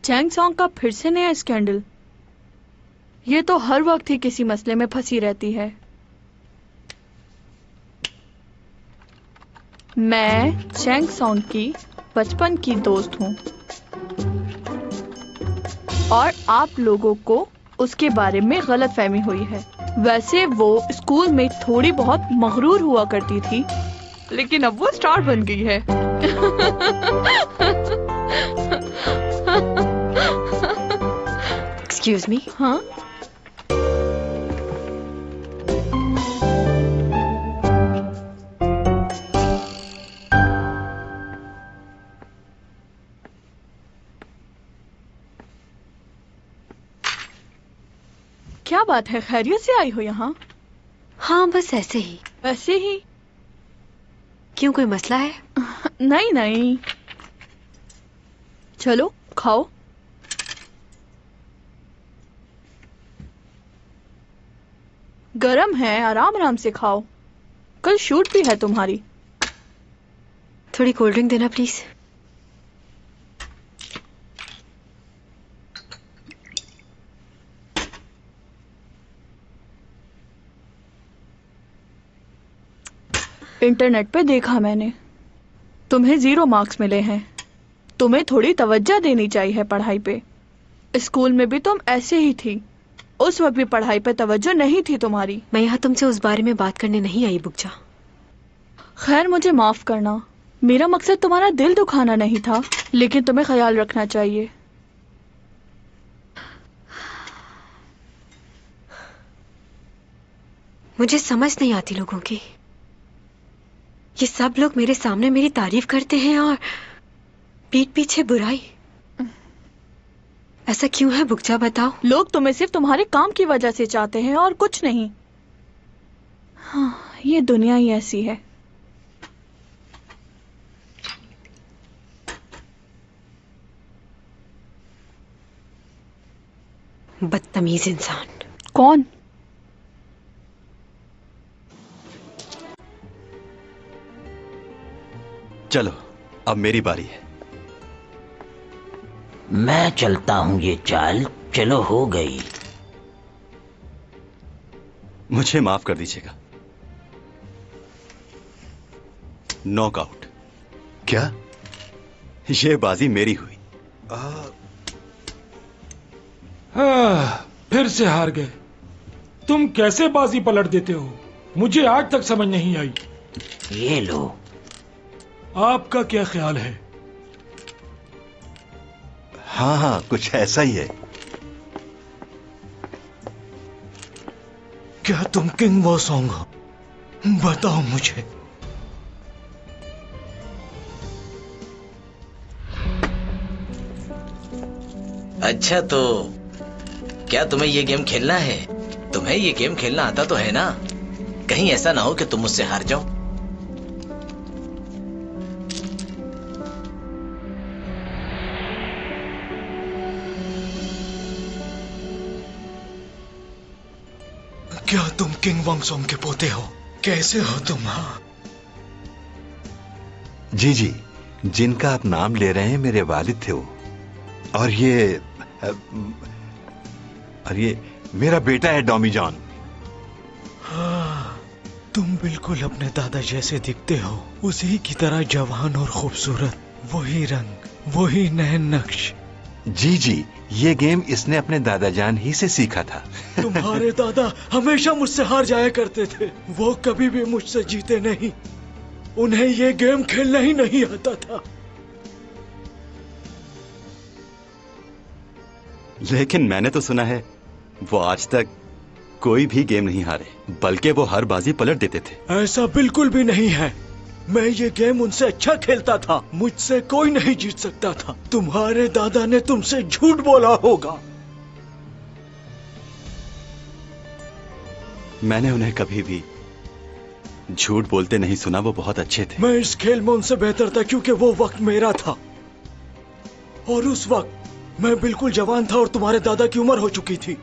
Speaker 20: चैंग सॉन्ग का फिर से नया स्कैंडल। ये तो हर वक्त ही किसी मसले में फंसी रहती है। मैं चैंग सॉन्ग की बचपन की दोस्त हूँ और आप लोगों को उसके बारे में गलतफहमी हुई है। वैसे वो स्कूल में थोड़ी बहुत मगरूर हुआ करती थी, लेकिन अब वो स्टार बन गई है।
Speaker 5: Excuse me.
Speaker 20: हाँ, क्या बात है, खैरियत से आई हो यहाँ?
Speaker 5: हाँ, बस ऐसे ही।
Speaker 20: वैसे ही?
Speaker 5: क्यों, कोई मसला है?
Speaker 20: नहीं नहीं, चलो खाओ। गरम है, आराम आराम से खाओ। कल शूट भी है तुम्हारी।
Speaker 5: थोड़ी कोल्ड ड्रिंक देना प्लीज।
Speaker 20: इंटरनेट पे देखा मैंने, तुम्हें 0 मार्क्स मिले हैं। तुम्हें थोड़ी तवज्जो देनी चाहिए पढ़ाई पे। स्कूल में भी तुम ऐसे ही थी, उस वक्त भी पढ़ाई पे तवज्जो नहीं थी तुम्हारी।
Speaker 5: मैं यहाँ तुमसे उस बारे में बात करने नहीं आई बुकजा।
Speaker 20: खैर, मुझे माफ करना, मेरा मकसद तुम्हारा दिल दुखाना नहीं था, लेकिन तुम्हें ख्याल रखना चाहिए।
Speaker 5: मुझे समझ नहीं आती लोगों की। ये सब लोग मेरे सामने मेरी तारीफ करते हैं और पीठ पीछे बुराई। ऐसा क्यों है बुकजा, बताओ।
Speaker 20: लोग तुम्हें सिर्फ तुम्हारे काम की वजह से चाहते हैं और कुछ नहीं। हाँ, ये दुनिया ही ऐसी है।
Speaker 5: बदतमीज इंसान।
Speaker 20: कौन?
Speaker 6: चलो, अब मेरी बारी है।
Speaker 2: मैं चलता हूँ ये चाल, चलो हो गई।
Speaker 6: मुझे माफ कर दीजिएगा। नॉकआउट।
Speaker 7: क्या?
Speaker 6: ये बाजी मेरी हुई।
Speaker 21: फिर से हार गए। तुम कैसे बाजी पलट देते हो, मुझे आज तक समझ नहीं आई।
Speaker 2: ये लो।
Speaker 21: आपका क्या ख्याल है?
Speaker 7: हाँ हाँ, कुछ ऐसा ही है।
Speaker 1: क्या तुम किंग वो सॉन्ग हो? बताओ मुझे। अच्छा, तो क्या तुम्हें ये गेम खेलना है? तुम्हें ये गेम खेलना आता तो है ना? कहीं ऐसा ना हो कि तुम मुझसे हार जाओ। क्या तुम किंग वांगसोंग के पोते हो? कैसे हो तुम? हाँ,
Speaker 7: जी जी, जिनका आप नाम ले रहे हैं मेरे वालिद थे वो। और ये मेरा बेटा है डॉमी जॉन।
Speaker 21: हाँ, तुम बिल्कुल अपने दादा जैसे दिखते हो, उसी की तरह जवान और खूबसूरत, वही रंग, वही नए नक्श।
Speaker 7: जी जी, ये गेम इसने अपने दादा जान ही से सीखा था।
Speaker 21: तुम्हारे दादा हमेशा मुझसे हार जाया करते थे, वो कभी भी मुझसे जीते नहीं। उन्हें ये गेम खेलना ही नहीं आता था।
Speaker 6: लेकिन मैंने तो सुना है वो आज तक कोई भी गेम नहीं हारे, बल्कि वो हर बाजी पलट देते थे।
Speaker 21: ऐसा बिल्कुल भी नहीं है। मैं ये गेम उनसे अच्छा खेलता था, मुझसे कोई नहीं जीत सकता था। तुम्हारे दादा ने तुमसे झूठ बोला होगा।
Speaker 6: मैंने उन्हें कभी भी झूठ बोलते नहीं सुना। वो बहुत अच्छे थे।
Speaker 21: मैं इस खेल में उनसे बेहतर था क्योंकि वो वक्त मेरा था, और उस वक्त मैं बिल्कुल जवान था और तुम्हारे दादा की उम्र हो चुकी थी।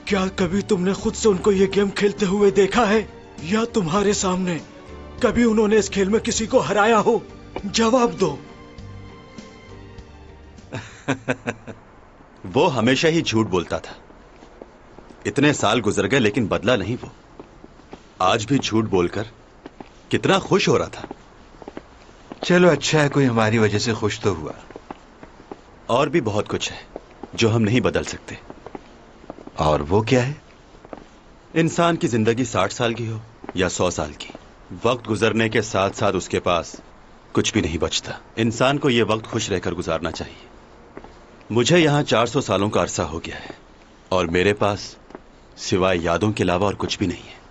Speaker 21: क्या कभी तुमने खुद से उनको ये गेम खेलते हुए देखा है, या तुम्हारे सामने कभी उन्होंने इस खेल में किसी को हराया हो? जवाब दो।
Speaker 6: वो हमेशा ही झूठ बोलता था। इतने साल गुजर गए लेकिन बदला नहीं वो। आज भी झूठ बोलकर कितना खुश हो रहा था।
Speaker 7: चलो अच्छा है, कोई हमारी वजह से खुश तो हुआ।
Speaker 6: और भी बहुत कुछ है जो हम नहीं बदल सकते।
Speaker 7: और वो क्या है?
Speaker 6: इंसान की जिंदगी 60 साल की हो या 100 साल की, वक्त गुजरने के साथ साथ उसके पास कुछ भी नहीं बचता। इंसान को यह वक्त खुश रहकर गुजारना चाहिए। मुझे यहां 400 सालों का अरसा हो गया है और मेरे पास सिवाय यादों के अलावा और कुछ भी नहीं है।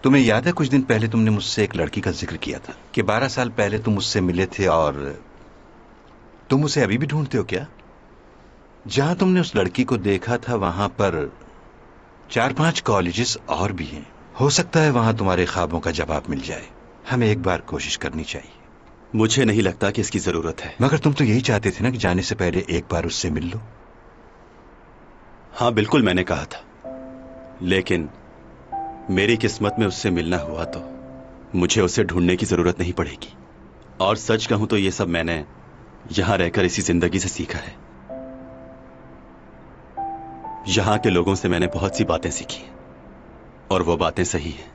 Speaker 7: तुम्हें याद है कुछ दिन पहले तुमने मुझसे एक लड़की का जिक्र किया था कि 12 साल पहले तुम उससे मिले थे, और तुम उसे अभी भी ढूंढते हो क्या? जहां तुमने उस लड़की को देखा था वहां पर 4-5 कॉलेजेस और भी हैं। हो सकता है वहां तुम्हारे ख्वाबों का जवाब मिल जाए। हमें एक बार कोशिश करनी चाहिए।
Speaker 6: मुझे नहीं लगता कि इसकी जरूरत है।
Speaker 7: मगर तुम तो यही चाहते थे ना कि जाने से पहले एक बार उससे मिल लो।
Speaker 6: हाँ बिल्कुल, मैंने कहा था, लेकिन मेरी किस्मत में उससे मिलना हुआ तो मुझे उसे ढूंढने की जरूरत नहीं पड़ेगी। और सच कहूं तो ये सब मैंने यहां रहकर इसी जिंदगी से सीखा है। यहां के लोगों से मैंने बहुत सी बातें सीखी और वो बातें सही हैं।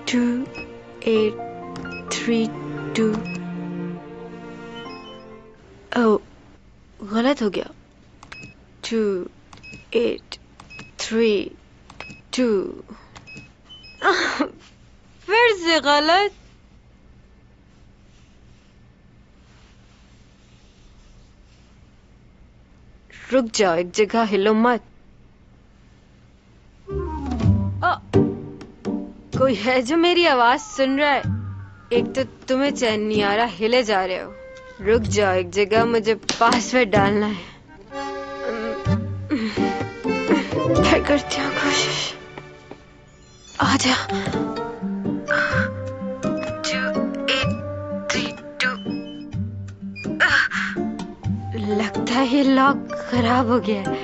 Speaker 5: Two, 8, 3, 2। ओह, गलत हो गया। 2, 8, 3, 2। फिर से गलत। रुक जाओ, एक जगह हिलो मत। कोई है जो मेरी आवाज सुन रहा है? एक तो तुम्हें चैन नहीं आ रहा, हिले जा रहे हो। रुक जाओ एक जगह, मुझे पासवर्ड डालना है। मैं करती हूँ कोशिश। आ जा। 2, 8, 3, 2। लगता है ये लॉक खराब हो गया है।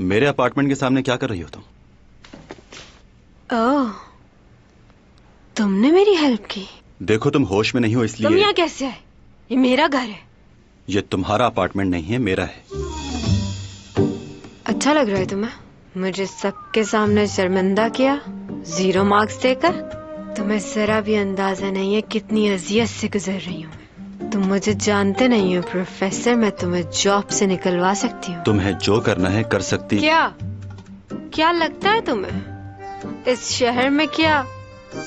Speaker 6: मेरे अपार्टमेंट के सामने क्या कर रही हो तुम?
Speaker 5: ओह, तुमने मेरी हेल्प की।
Speaker 6: देखो तुम होश में नहीं हो
Speaker 5: तुम
Speaker 6: इसलिए।
Speaker 5: यहाँ कैसे आए? ये मेरा घर है।
Speaker 6: ये तुम्हारा अपार्टमेंट नहीं है, मेरा है।
Speaker 5: अच्छा लग रहा है तुम्हें? मुझे सबके सामने शर्मिंदा किया, 0 मार्क्स देकर। तुम्हें जरा भी अंदाजा नहीं है कितनी अजियत से गुजर रही हूँ। तुम मुझे जानते नहीं हो प्रोफेसर, मैं तुम्हें जॉब से निकलवा सकती हूँ।
Speaker 6: तुम्हें जो करना है कर सकती।
Speaker 5: क्या लगता है तुम्हें इस शहर में क्या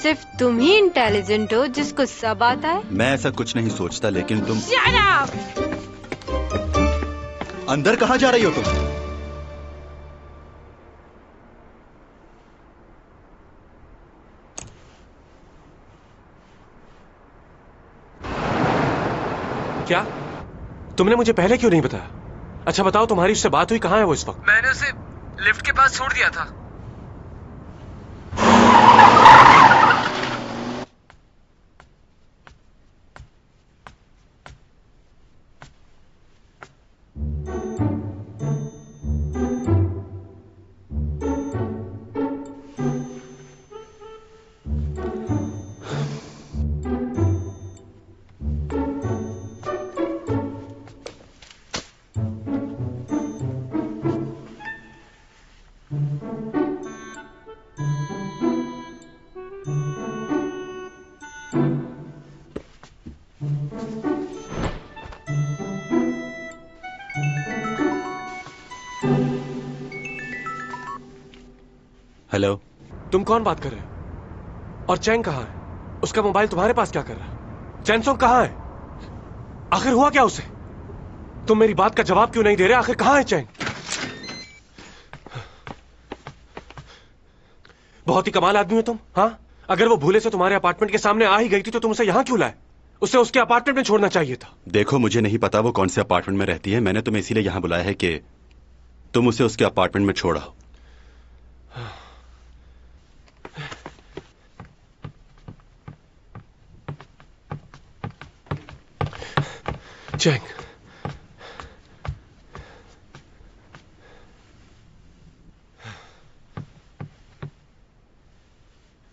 Speaker 5: सिर्फ तुम ही इंटेलिजेंट हो जिसको सब आता है?
Speaker 6: मैं ऐसा कुछ नहीं सोचता, लेकिन तुम।
Speaker 5: Shut up!
Speaker 6: अंदर कहाँ जा रही हो तुम?
Speaker 17: क्या तुमने मुझे पहले क्यों नहीं बताया? अच्छा बताओ, तुम्हारी उससे बात हुई? कहाँ है वो इस वक्त?
Speaker 8: मैंने उसे लिफ्ट के पास छोड़ दिया था।
Speaker 6: हेलो।
Speaker 17: तुम कौन बात कर रहे हो? और चैंग कहाँ है? उसका मोबाइल तुम्हारे पास क्या कर रहा है? चैनसोंग कहाँ है? आखिर हुआ क्या उसे? तुम मेरी बात का जवाब क्यों नहीं दे रहे? आखिर कहाँ है चैंग? बहुत ही कमाल आदमी हो तुम। हाँ, अगर वो भूले से तुम्हारे अपार्टमेंट के सामने आ ही गई थी तो तुम उसे यहाँ क्यों लाए? उसे उसके अपार्टमेंट में छोड़ना चाहिए था।
Speaker 6: देखो मुझे नहीं पता वो कौन से अपार्टमेंट में रहती है। मैंने तुम्हें इसीलिए यहाँ बुलाया है कि तुम उसे उसके अपार्टमेंट में छोड़ आओ।
Speaker 17: चैंग,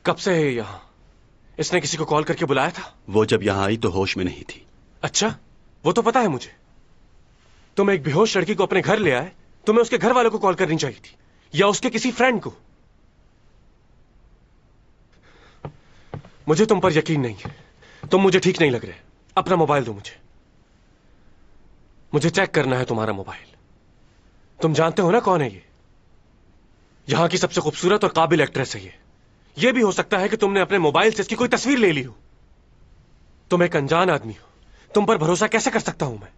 Speaker 17: कब से है यहाँ? इसने किसी को कॉल करके बुलाया था?
Speaker 6: वो जब यहाँ आई तो होश में नहीं थी।
Speaker 17: अच्छा, वो तो पता है मुझे। तुम एक बेहोश लड़की को अपने घर ले आए, तुम्हें उसके घर वालों को कॉल करनी चाहिए थी, या उसके किसी फ्रेंड को। मुझे तुम पर यकीन नहीं है। तुम मुझे ठीक नहीं लग रहे। अपना मोबाइल दो मुझे। मुझे चेक करना है तुम्हारा मोबाइल। तुम जानते हो ना कौन है ये? यहां की सबसे खूबसूरत और काबिल एक्ट्रेस है ये। ये भी हो सकता है कि तुमने अपने मोबाइल से इसकी कोई तस्वीर ले ली हो। तुम एक अनजान आदमी हो, तुम पर भरोसा कैसे कर सकता हूं मैं?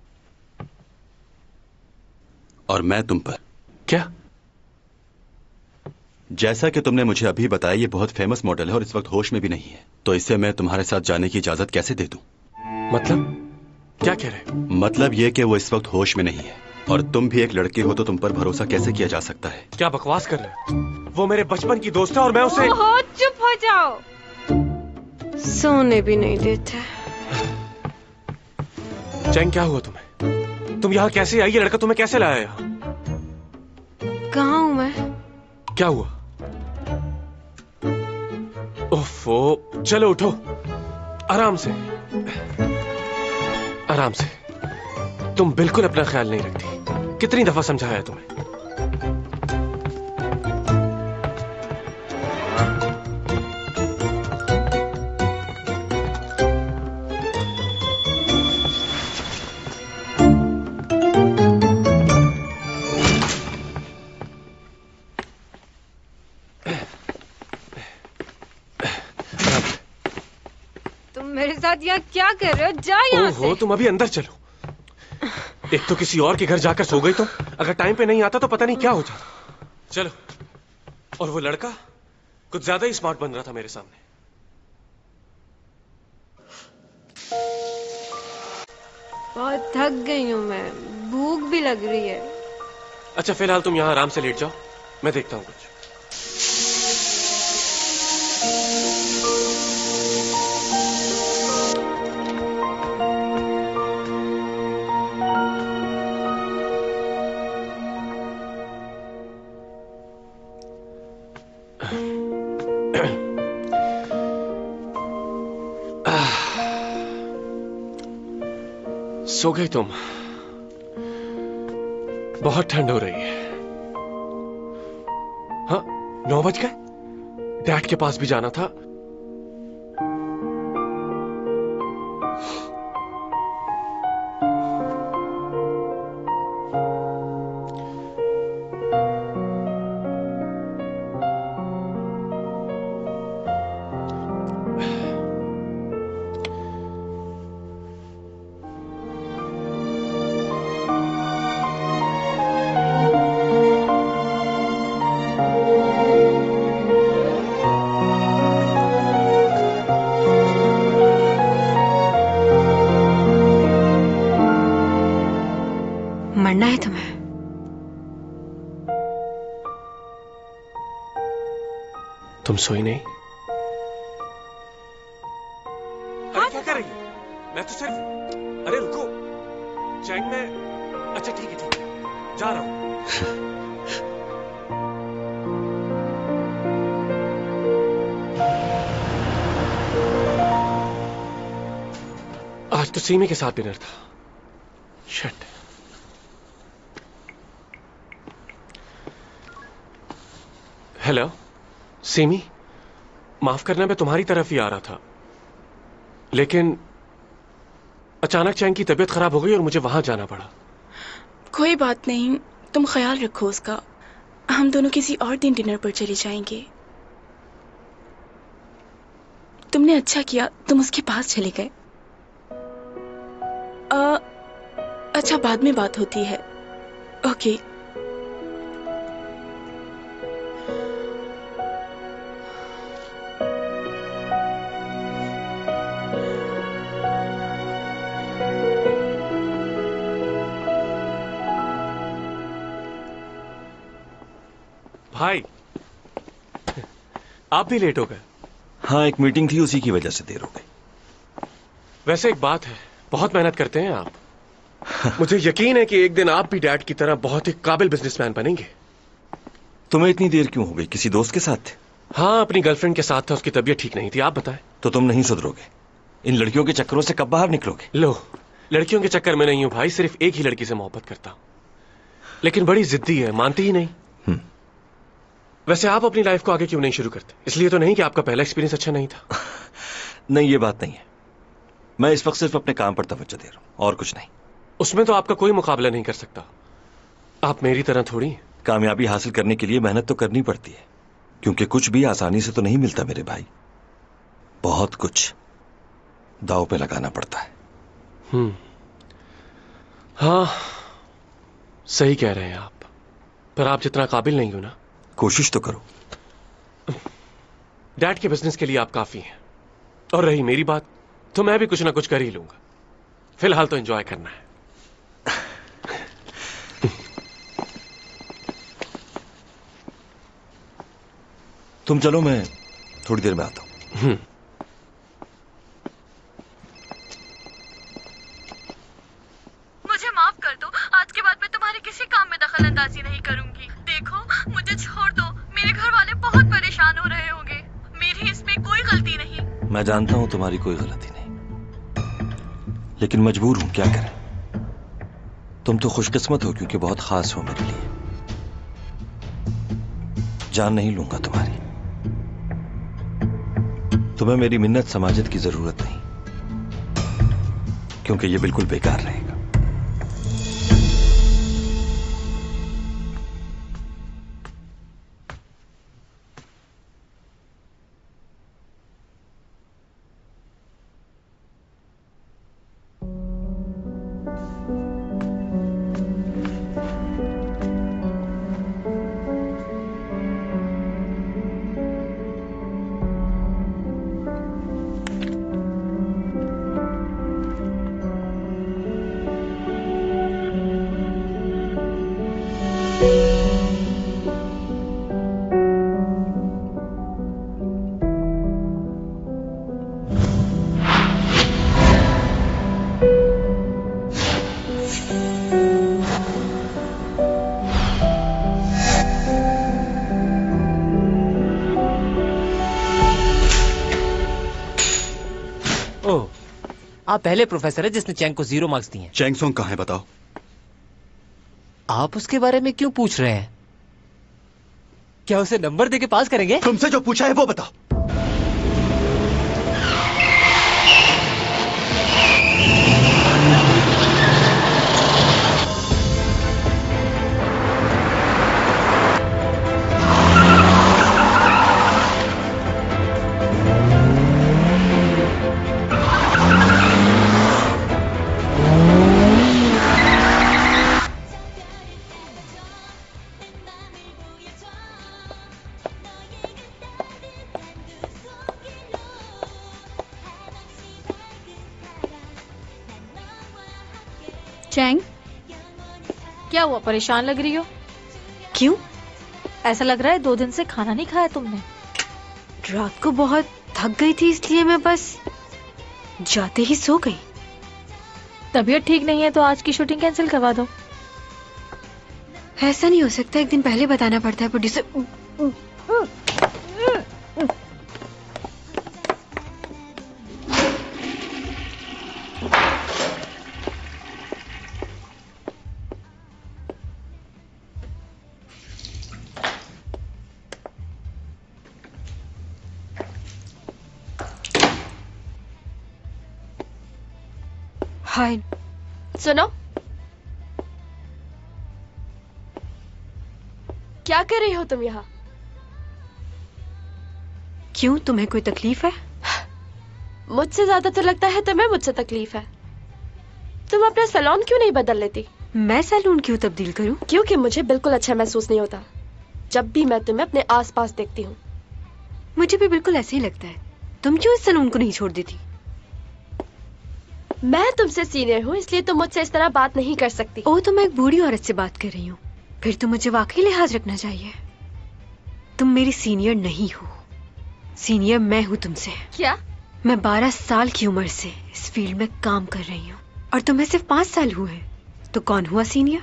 Speaker 6: और मैं तुम पर।
Speaker 17: क्या?
Speaker 6: जैसा कि तुमने मुझे अभी बताया, ये बहुत फेमस मॉडल है और इस वक्त होश में भी नहीं है, तो इसे मैं तुम्हारे साथ जाने की इजाजत कैसे दे दूं?
Speaker 17: मतलब क्या कह रहे?
Speaker 6: मतलब ये कि वो इस वक्त होश में नहीं है, और तुम भी एक लड़की हो तो तुम पर भरोसा कैसे किया जा सकता है?
Speaker 17: क्या बकवास कर रहे हो? वो मेरे बचपन की दोस्त है और मैं उसे।
Speaker 5: ओहो, चुप हो जाओ। सोने भी नहीं देते।
Speaker 17: चैंग, क्या हुआ तुम्हें? तुम यहाँ कैसे आई? ये लड़का तुम्हें कैसे लाया यहाँ?
Speaker 5: कहाँ हूँ मैं?
Speaker 17: क्या हुआ? ओफो, चलो उठो। आराम से, आराम से। तुम बिल्कुल अपना ख्याल नहीं रखती। कितनी दफा समझाया है तुम्हें?
Speaker 5: मेरे साथ यहाँ क्या कर रहे हो? जाओ यहाँ से।
Speaker 17: ओहो, तुम अभी अंदर चलो। एक तो किसी और के घर जाकर सो गई तुम। अगर टाइम पे नहीं आता तो पता नहीं क्या हो जाता। चलो। और वो लड़का कुछ ज्यादा ही स्मार्ट बन रहा था मेरे सामने।
Speaker 5: बहुत थक गई हूँ मैं, भूख भी लग रही है।
Speaker 17: अच्छा, फिलहाल तुम यहाँ आराम से लेट जाओ, मैं देखता हूँ कुछ। सो गई तुम? बहुत ठंड हो रही है। हाँ, 9 बज गए। डैड के पास भी जाना था।
Speaker 5: मरना है तुम्हें?
Speaker 17: तुम सोई नहीं? अरे क्या कर रही हो? मैं तो सिर्फ... अरे रुको, चैंग में... अच्छा ठीक है, जा रहा हूं। आज तो सीमी के साथ डिनर था। शिट। हेलो सीमी, माफ करना, मैं तुम्हारी तरफ ही आ रहा था, लेकिन अचानक चैंग की तबीयत खराब हो गई और मुझे वहां जाना पड़ा।
Speaker 9: कोई बात नहीं, तुम ख्याल रखो उसका। हम दोनों किसी और दिन डिनर पर चले जाएंगे। तुमने अच्छा किया, तुम उसके पास चले गए। अच्छा, बाद में बात होती है। ओके।
Speaker 17: भाई, आप भी लेट हो गए।
Speaker 6: हाँ, एक मीटिंग थी, उसी की वजह से देर हो गई।
Speaker 17: वैसे एक बात है, बहुत मेहनत करते हैं आप। मुझे यकीन है कि एक दिन आप भी डैड की तरह बहुत ही काबिल बिजनेसमैन बनेंगे।
Speaker 6: तुम्हें इतनी देर क्यों हो गई? किसी दोस्त के साथ थे?
Speaker 17: हाँ, अपनी गर्लफ्रेंड के साथ था, उसकी तबीयत ठीक नहीं थी। आप बताएं।
Speaker 6: तो तुम नहीं सुधरोगे? इन लड़कियों के चक्करों से कब बाहर निकलोगे?
Speaker 17: लो, लड़कियों के चक्कर में नहीं हूं भाई, सिर्फ एक ही लड़की से मोहब्बत करता हूं, लेकिन बड़ी जिद्दी है, मानती ही नहीं। वैसे आप अपनी लाइफ को आगे क्यों नहीं शुरू करते? इसलिए तो नहीं कि आपका पहला एक्सपीरियंस अच्छा नहीं था?
Speaker 6: नहीं, ये बात नहीं है। मैं इस वक्त सिर्फ अपने काम पर तवज्जो दे रहा हूं, और कुछ नहीं।
Speaker 17: उसमें तो आपका कोई मुकाबला नहीं कर सकता। आप मेरी तरह थोड़ी।
Speaker 6: कामयाबी हासिल करने के लिए मेहनत तो करनी पड़ती है, क्योंकि कुछ भी आसानी से तो नहीं मिलता मेरे भाई। बहुत कुछ दांव पे लगाना पड़ता है।
Speaker 17: हाँ, सही कह रहे हैं आप, पर आप जितना काबिल नहीं हो ना।
Speaker 6: कोशिश तो करो।
Speaker 17: डैड के बिजनेस के लिए आप काफी हैं, और रही मेरी बात, तो मैं भी कुछ ना कुछ कर ही लूंगा। फिलहाल तो एंजॉय करना है।
Speaker 6: तुम चलो, मैं थोड़ी देर में आता हूं।
Speaker 20: मुझे माफ कर दो, आज के बाद मैं तुम्हारे किसी काम में दखल अंदाजी नहीं करूंगी। देखो, मुझे छोड़ दो, मेरे घर वाले बहुत परेशान हो रहे होंगे। मेरी इसमें कोई गलती नहीं।
Speaker 6: मैं जानता हूं तुम्हारी कोई गलती नहीं, लेकिन मजबूर हूं, क्या करें। तुम तो खुशकिस्मत हो क्योंकि बहुत खास हो मेरे लिए। जान नहीं लूंगा तुम्हारी। तुम्हें मेरी मिन्नत समाजत की जरूरत नहीं, क्योंकि ये बिल्कुल बेकार रहेगा।
Speaker 8: आप पहले प्रोफेसर है जिसने चैंग को 0 मार्क्स दिए हैं।
Speaker 6: चैंग सोंग कहाँ है बताओ?
Speaker 8: आप उसके बारे में क्यों पूछ रहे हैं? क्या उसे नंबर देके पास करेंगे?
Speaker 6: तुमसे जो पूछा है वो बताओ।
Speaker 11: चैंग, क्या हुआ, परेशान लग रही हो?
Speaker 5: क्यों?
Speaker 11: ऐसा लग रहा है 2 दिन से खाना नहीं खाया तुमने।
Speaker 5: रात को बहुत थक गई थी इसलिए मैं बस जाते ही सो गई।
Speaker 11: तबीयत ठीक नहीं है तो आज की शूटिंग कैंसिल करवा दो।
Speaker 5: ऐसा नहीं हो सकता, एक दिन पहले बताना पड़ता है प्रोड्यूसर। हाय।
Speaker 10: सुनो, क्या कर रही हो तुम यहाँ?
Speaker 5: क्यों, तुम्हें कोई तकलीफ है?
Speaker 10: मुझसे ज्यादा तो लगता है तुम्हें मुझसे तकलीफ है। तुम अपना सैलून क्यों नहीं बदल लेती?
Speaker 5: मैं सैलून क्यों तब्दील करूं?
Speaker 10: क्योंकि मुझे बिल्कुल अच्छा महसूस नहीं होता जब भी मैं तुम्हें अपने आसपास देखती हूँ।
Speaker 5: मुझे भी बिल्कुल ऐसे ही लगता है। तुम क्यों इस सैलून को नहीं छोड़ देती?
Speaker 10: मैं तुमसे सीनियर हूँ इसलिए तुम मुझसे इस तरह बात नहीं कर सकती।
Speaker 5: ओ, तो मैं एक बूढ़ी औरत से बात कर रही हूँ, फिर तो मुझे वाकई लिहाज रखना चाहिए। तुम मेरी सीनियर नहीं हो, सीनियर मैं हूँ तुमसे।
Speaker 10: क्या?
Speaker 5: मैं 12 साल की उम्र से इस फील्ड में काम कर रही हूँ और तुम्हें सिर्फ 5 साल हुए हैं, तो कौन हुआ सीनियर?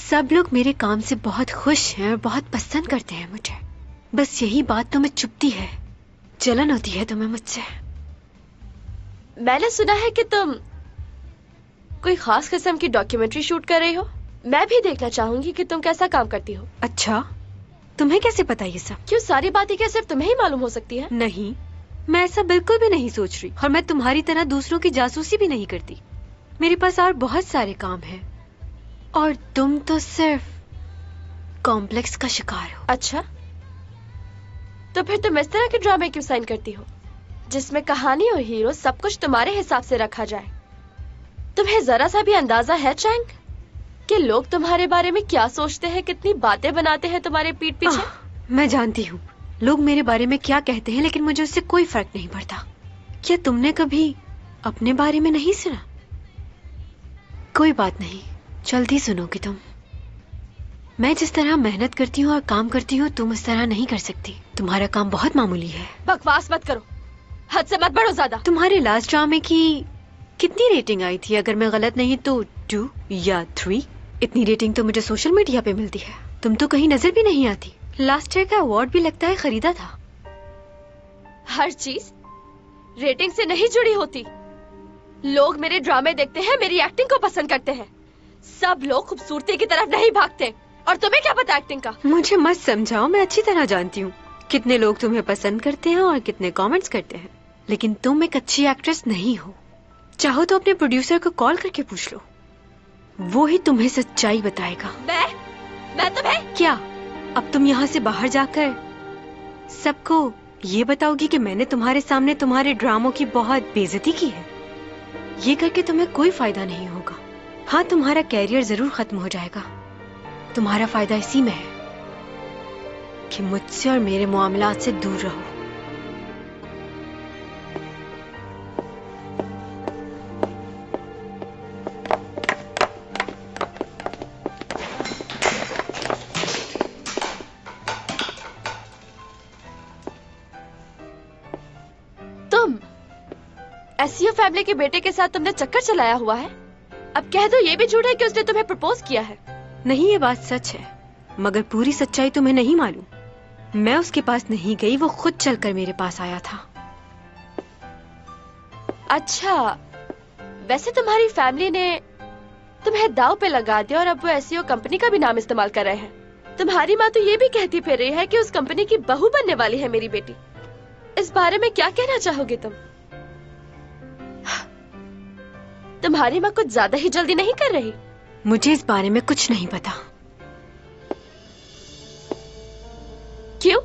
Speaker 5: सब लोग मेरे काम से बहुत खुश हैं और बहुत पसंद करते हैं मुझे। बस यही बात तुम्हें चुभती है, जलन होती है तुम्हें मुझसे।
Speaker 10: मैंने सुना है कि तुम कोई खास किस्म की डॉक्यूमेंट्री शूट कर रही हो। मैं भी देखना चाहूंगी कि तुम कैसा काम करती हो।
Speaker 5: अच्छा, तुम्हें कैसे पता ये सब?
Speaker 10: क्यों, सारी बातें क्या सिर्फ तुम्हें ही मालूम हो सकती है?
Speaker 5: नहीं, मैं ऐसा बिल्कुल भी नहीं सोच रही और मैं तुम्हारी तरह दूसरों की जासूसी भी नहीं करती। मेरे पास और बहुत सारे काम हैं और तुम तो सिर्फ कॉम्प्लेक्स का शिकार हो।
Speaker 10: अच्छा, तो फिर तुम इस तरह के ड्रामे क्यों साइन करती हो जिसमें कहानी और हीरो सब कुछ तुम्हारे हिसाब से रखा जाए? तुम्हें जरा सा भी अंदाजा है चैंग कि लोग तुम्हारे बारे में क्या सोचते हैं, कितनी बातें बनाते हैं तुम्हारे पीठ पीछे?
Speaker 5: मैं जानती हूँ लोग मेरे बारे में क्या कहते हैं, लेकिन मुझे उससे कोई फर्क नहीं पड़ता। क्या तुमने कभी अपने बारे में नहीं सुना? कोई बात नहीं, जल्दी सुनोगी तुम। मैं जिस तरह मेहनत करती हूँ और काम करती हूँ तुम उस तरह नहीं कर सकती। तुम्हारा काम बहुत मामूली है।
Speaker 10: बकवास मत करो, हद से मत बढ़ो ज्यादा।
Speaker 5: तुम्हारे लास्ट ड्रामे की कितनी रेटिंग आई थी? अगर मैं गलत नहीं तो 2 या 3। इतनी रेटिंग तो मुझे सोशल मीडिया पे मिलती है, तुम तो कहीं नजर भी नहीं आती। लास्ट ईयर का अवार्ड भी लगता है खरीदा था।
Speaker 10: हर चीज रेटिंग से नहीं जुड़ी होती। लोग मेरे ड्रामे देखते हैं, मेरी एक्टिंग को पसंद करते हैं। सब लोग खूबसूरती की तरफ नहीं भागते। और तुम्हें क्या पता एक्टिंग का?
Speaker 5: मुझे मत समझाओ, मैं अच्छी तरह जानती हूँ कितने लोग तुम्हें पसंद करते हैं और कितने कमेंट्स करते हैं। लेकिन तुम एक अच्छी एक्ट्रेस नहीं हो। चाहो तो अपने प्रोड्यूसर को कॉल करके पूछ लो, वो ही तुम्हें सच्चाई बताएगा।
Speaker 10: मैं तुम्हें
Speaker 5: क्या अब तुम यहाँ से बाहर जाकर सबको ये बताओगी कि मैंने तुम्हारे सामने तुम्हारे ड्रामों की बहुत बेइज्जती की है? ये करके तुम्हें कोई फायदा नहीं होगा। हाँ, तुम्हारा कैरियर जरूर खत्म हो जाएगा। तुम्हारा फायदा इसी में है कि मुझसे और मेरे मामलात से दूर रहो।
Speaker 10: तुम एसईओ फैमिली के बेटे के साथ तुमने चक्कर चलाया हुआ है। अब कह दो ये भी झूठ है कि उसने तुम्हें प्रपोज किया है।
Speaker 5: नहीं, ये बात सच है, मगर पूरी सच्चाई तुम्हें नहीं मालूम। मैं उसके पास नहीं गई, वो खुद चलकर मेरे पास आया था।
Speaker 10: अच्छा, वैसे तुम्हारी फैमिली ने तुम्हें दाव पे लगा दिया और अब वो एसईओ कंपनी का भी नाम इस्तेमाल कर रहे हैं। तुम्हारी माँ तो ये भी कहती फिर रही है कि उस कंपनी की बहू बनने वाली है मेरी बेटी। इस बारे में क्या कहना चाहोगे तुम? तुम्हारी माँ कुछ ज्यादा ही जल्दी नहीं कर रही?
Speaker 5: मुझे इस बारे में कुछ नहीं पता।
Speaker 10: क्यों?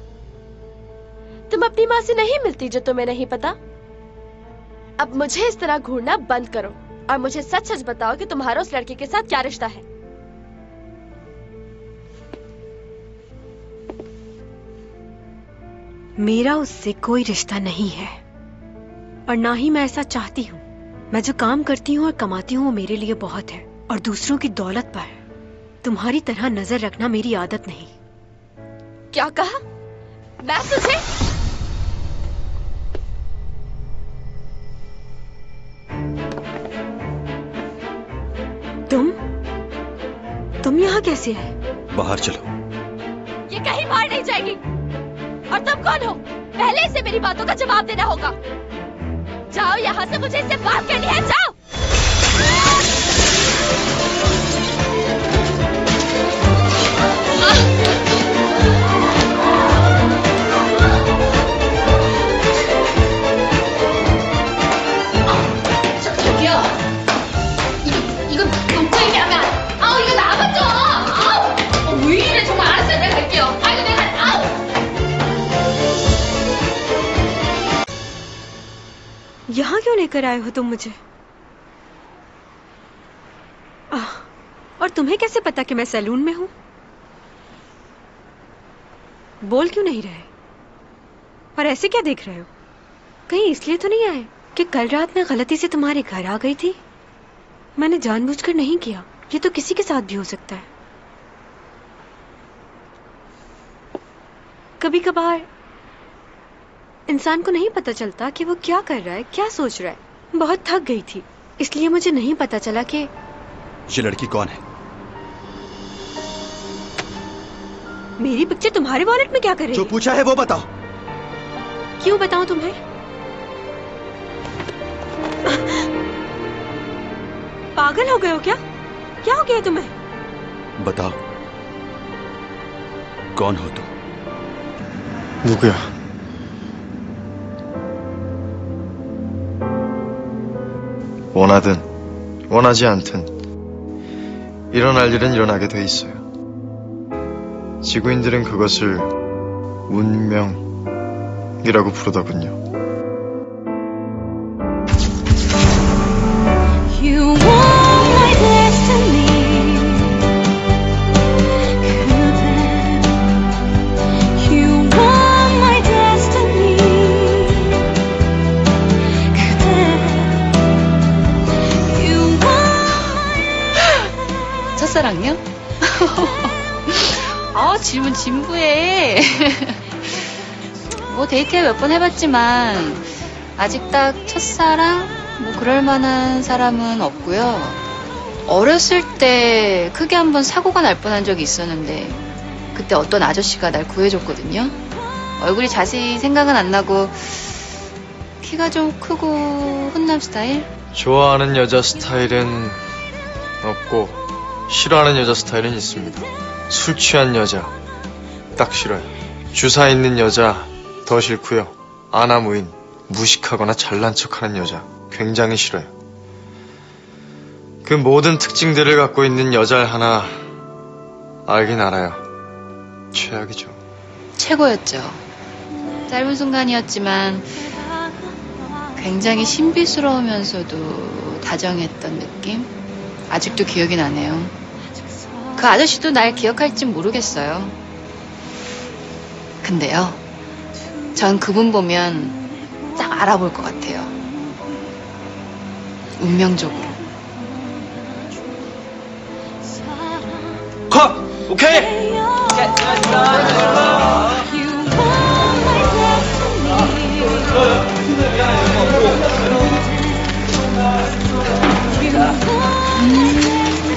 Speaker 10: तुम अपनी माँ से नहीं मिलती जो तुम्हें नहीं पता? अब मुझे इस तरह घूरना बंद करो और मुझे सच सच बताओ कि तुम्हारा उस लड़के के साथ क्या रिश्ता है।
Speaker 5: मेरा उससे कोई रिश्ता नहीं है और ना ही मैं ऐसा चाहती हूँ। मैं जो काम करती हूँ और कमाती हूँ वो मेरे लिए बहुत है और दूसरों की दौलत पर तुम्हारी तरह नजर रखना मेरी आदत नहीं।
Speaker 10: क्या कहा? मैं तुझे
Speaker 5: तुम यहाँ कैसे आए?
Speaker 6: बाहर चलो।
Speaker 10: ये कहीं बाहर नहीं जाएगी। और तुम कौन हो? पहले इसे मेरी बातों का जवाब देना होगा। जाओ यहाँ से, मुझे इससे बात करनी है। जाओ।
Speaker 13: 저기요. 이거 너무 얘기하면 아우 이거 나가죠. 아우 왜 이래 정말 알았어요. 내가 갈게요. 아이고 내가 아우.
Speaker 5: यहाँ क्यों लेकर आए हो तुम मुझे? और तुम्हें कैसे पता कि मैं सैलून में हूँ? बोल क्यों नहीं रहे? और ऐसे क्या देख रहे हो? कहीं इसलिए तो नहीं आए कि कल रात मैं गलती से तुम्हारे घर आ गई थी? मैंने जानबूझकर नहीं किया। ये तो किसी के साथ भी हो सकता है। कभी कभार इंसान को नहीं पता चलता कि वो क्या कर रहा है, क्या सोच रहा है। बहुत थक गई थी, इसलिए मुझे नहीं पता चला कि
Speaker 6: ये लड़की कौन है?
Speaker 5: मेरी पिक्चर तुम्हारे वॉलेट में क्या कर रही है?
Speaker 6: जो पूछा है वो बताओ।
Speaker 5: क्यों बताऊं तुम्हें? पागल हो गए हो क्या? क्या हो गया तुम्हें?
Speaker 6: बताओ, कौन हो तुम?
Speaker 18: 누구야? 원하든 원하지 않든 일어날 일은 일어나게 돼 있어요. 지구인들은 그것을 운명이라고 부르더군요.
Speaker 4: You want my destiny. You want my destiny. You want.
Speaker 13: 첫사랑요? 질문 진부해. 뭐 데이트 몇 번 해봤지만 아직 딱 첫사랑? 뭐 그럴 만한 사람은 없고요. 어렸을 때 크게 한번 사고가 날 뻔한 적이 있었는데 그때 어떤 아저씨가 날 구해줬거든요. 얼굴이 자세히 생각은 안 나고 키가 좀 크고 훈남 스타일?
Speaker 18: 좋아하는 여자 스타일은 없고 싫어하는 여자 스타일은 있습니다. 술 취한 여자 딱 싫어요. 주사 있는 여자 더 싫고요. 아나무인, 무식하거나 잘난 척하는 여자 굉장히 싫어요. 그 모든 특징들을 갖고 있는 여자를 하나 알긴 알아요. 최악이죠.
Speaker 13: 최고였죠. 짧은 순간이었지만 굉장히 신비스러우면서도 다정했던 느낌? 아직도 기억이 나네요. 그 아저씨도 날 기억할진 모르겠어요. 근데요, 전 그분 보면 딱 알아볼 것 같아요. 운명적으로.
Speaker 18: 컷! 오케이!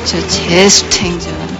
Speaker 13: 저 제수탱전.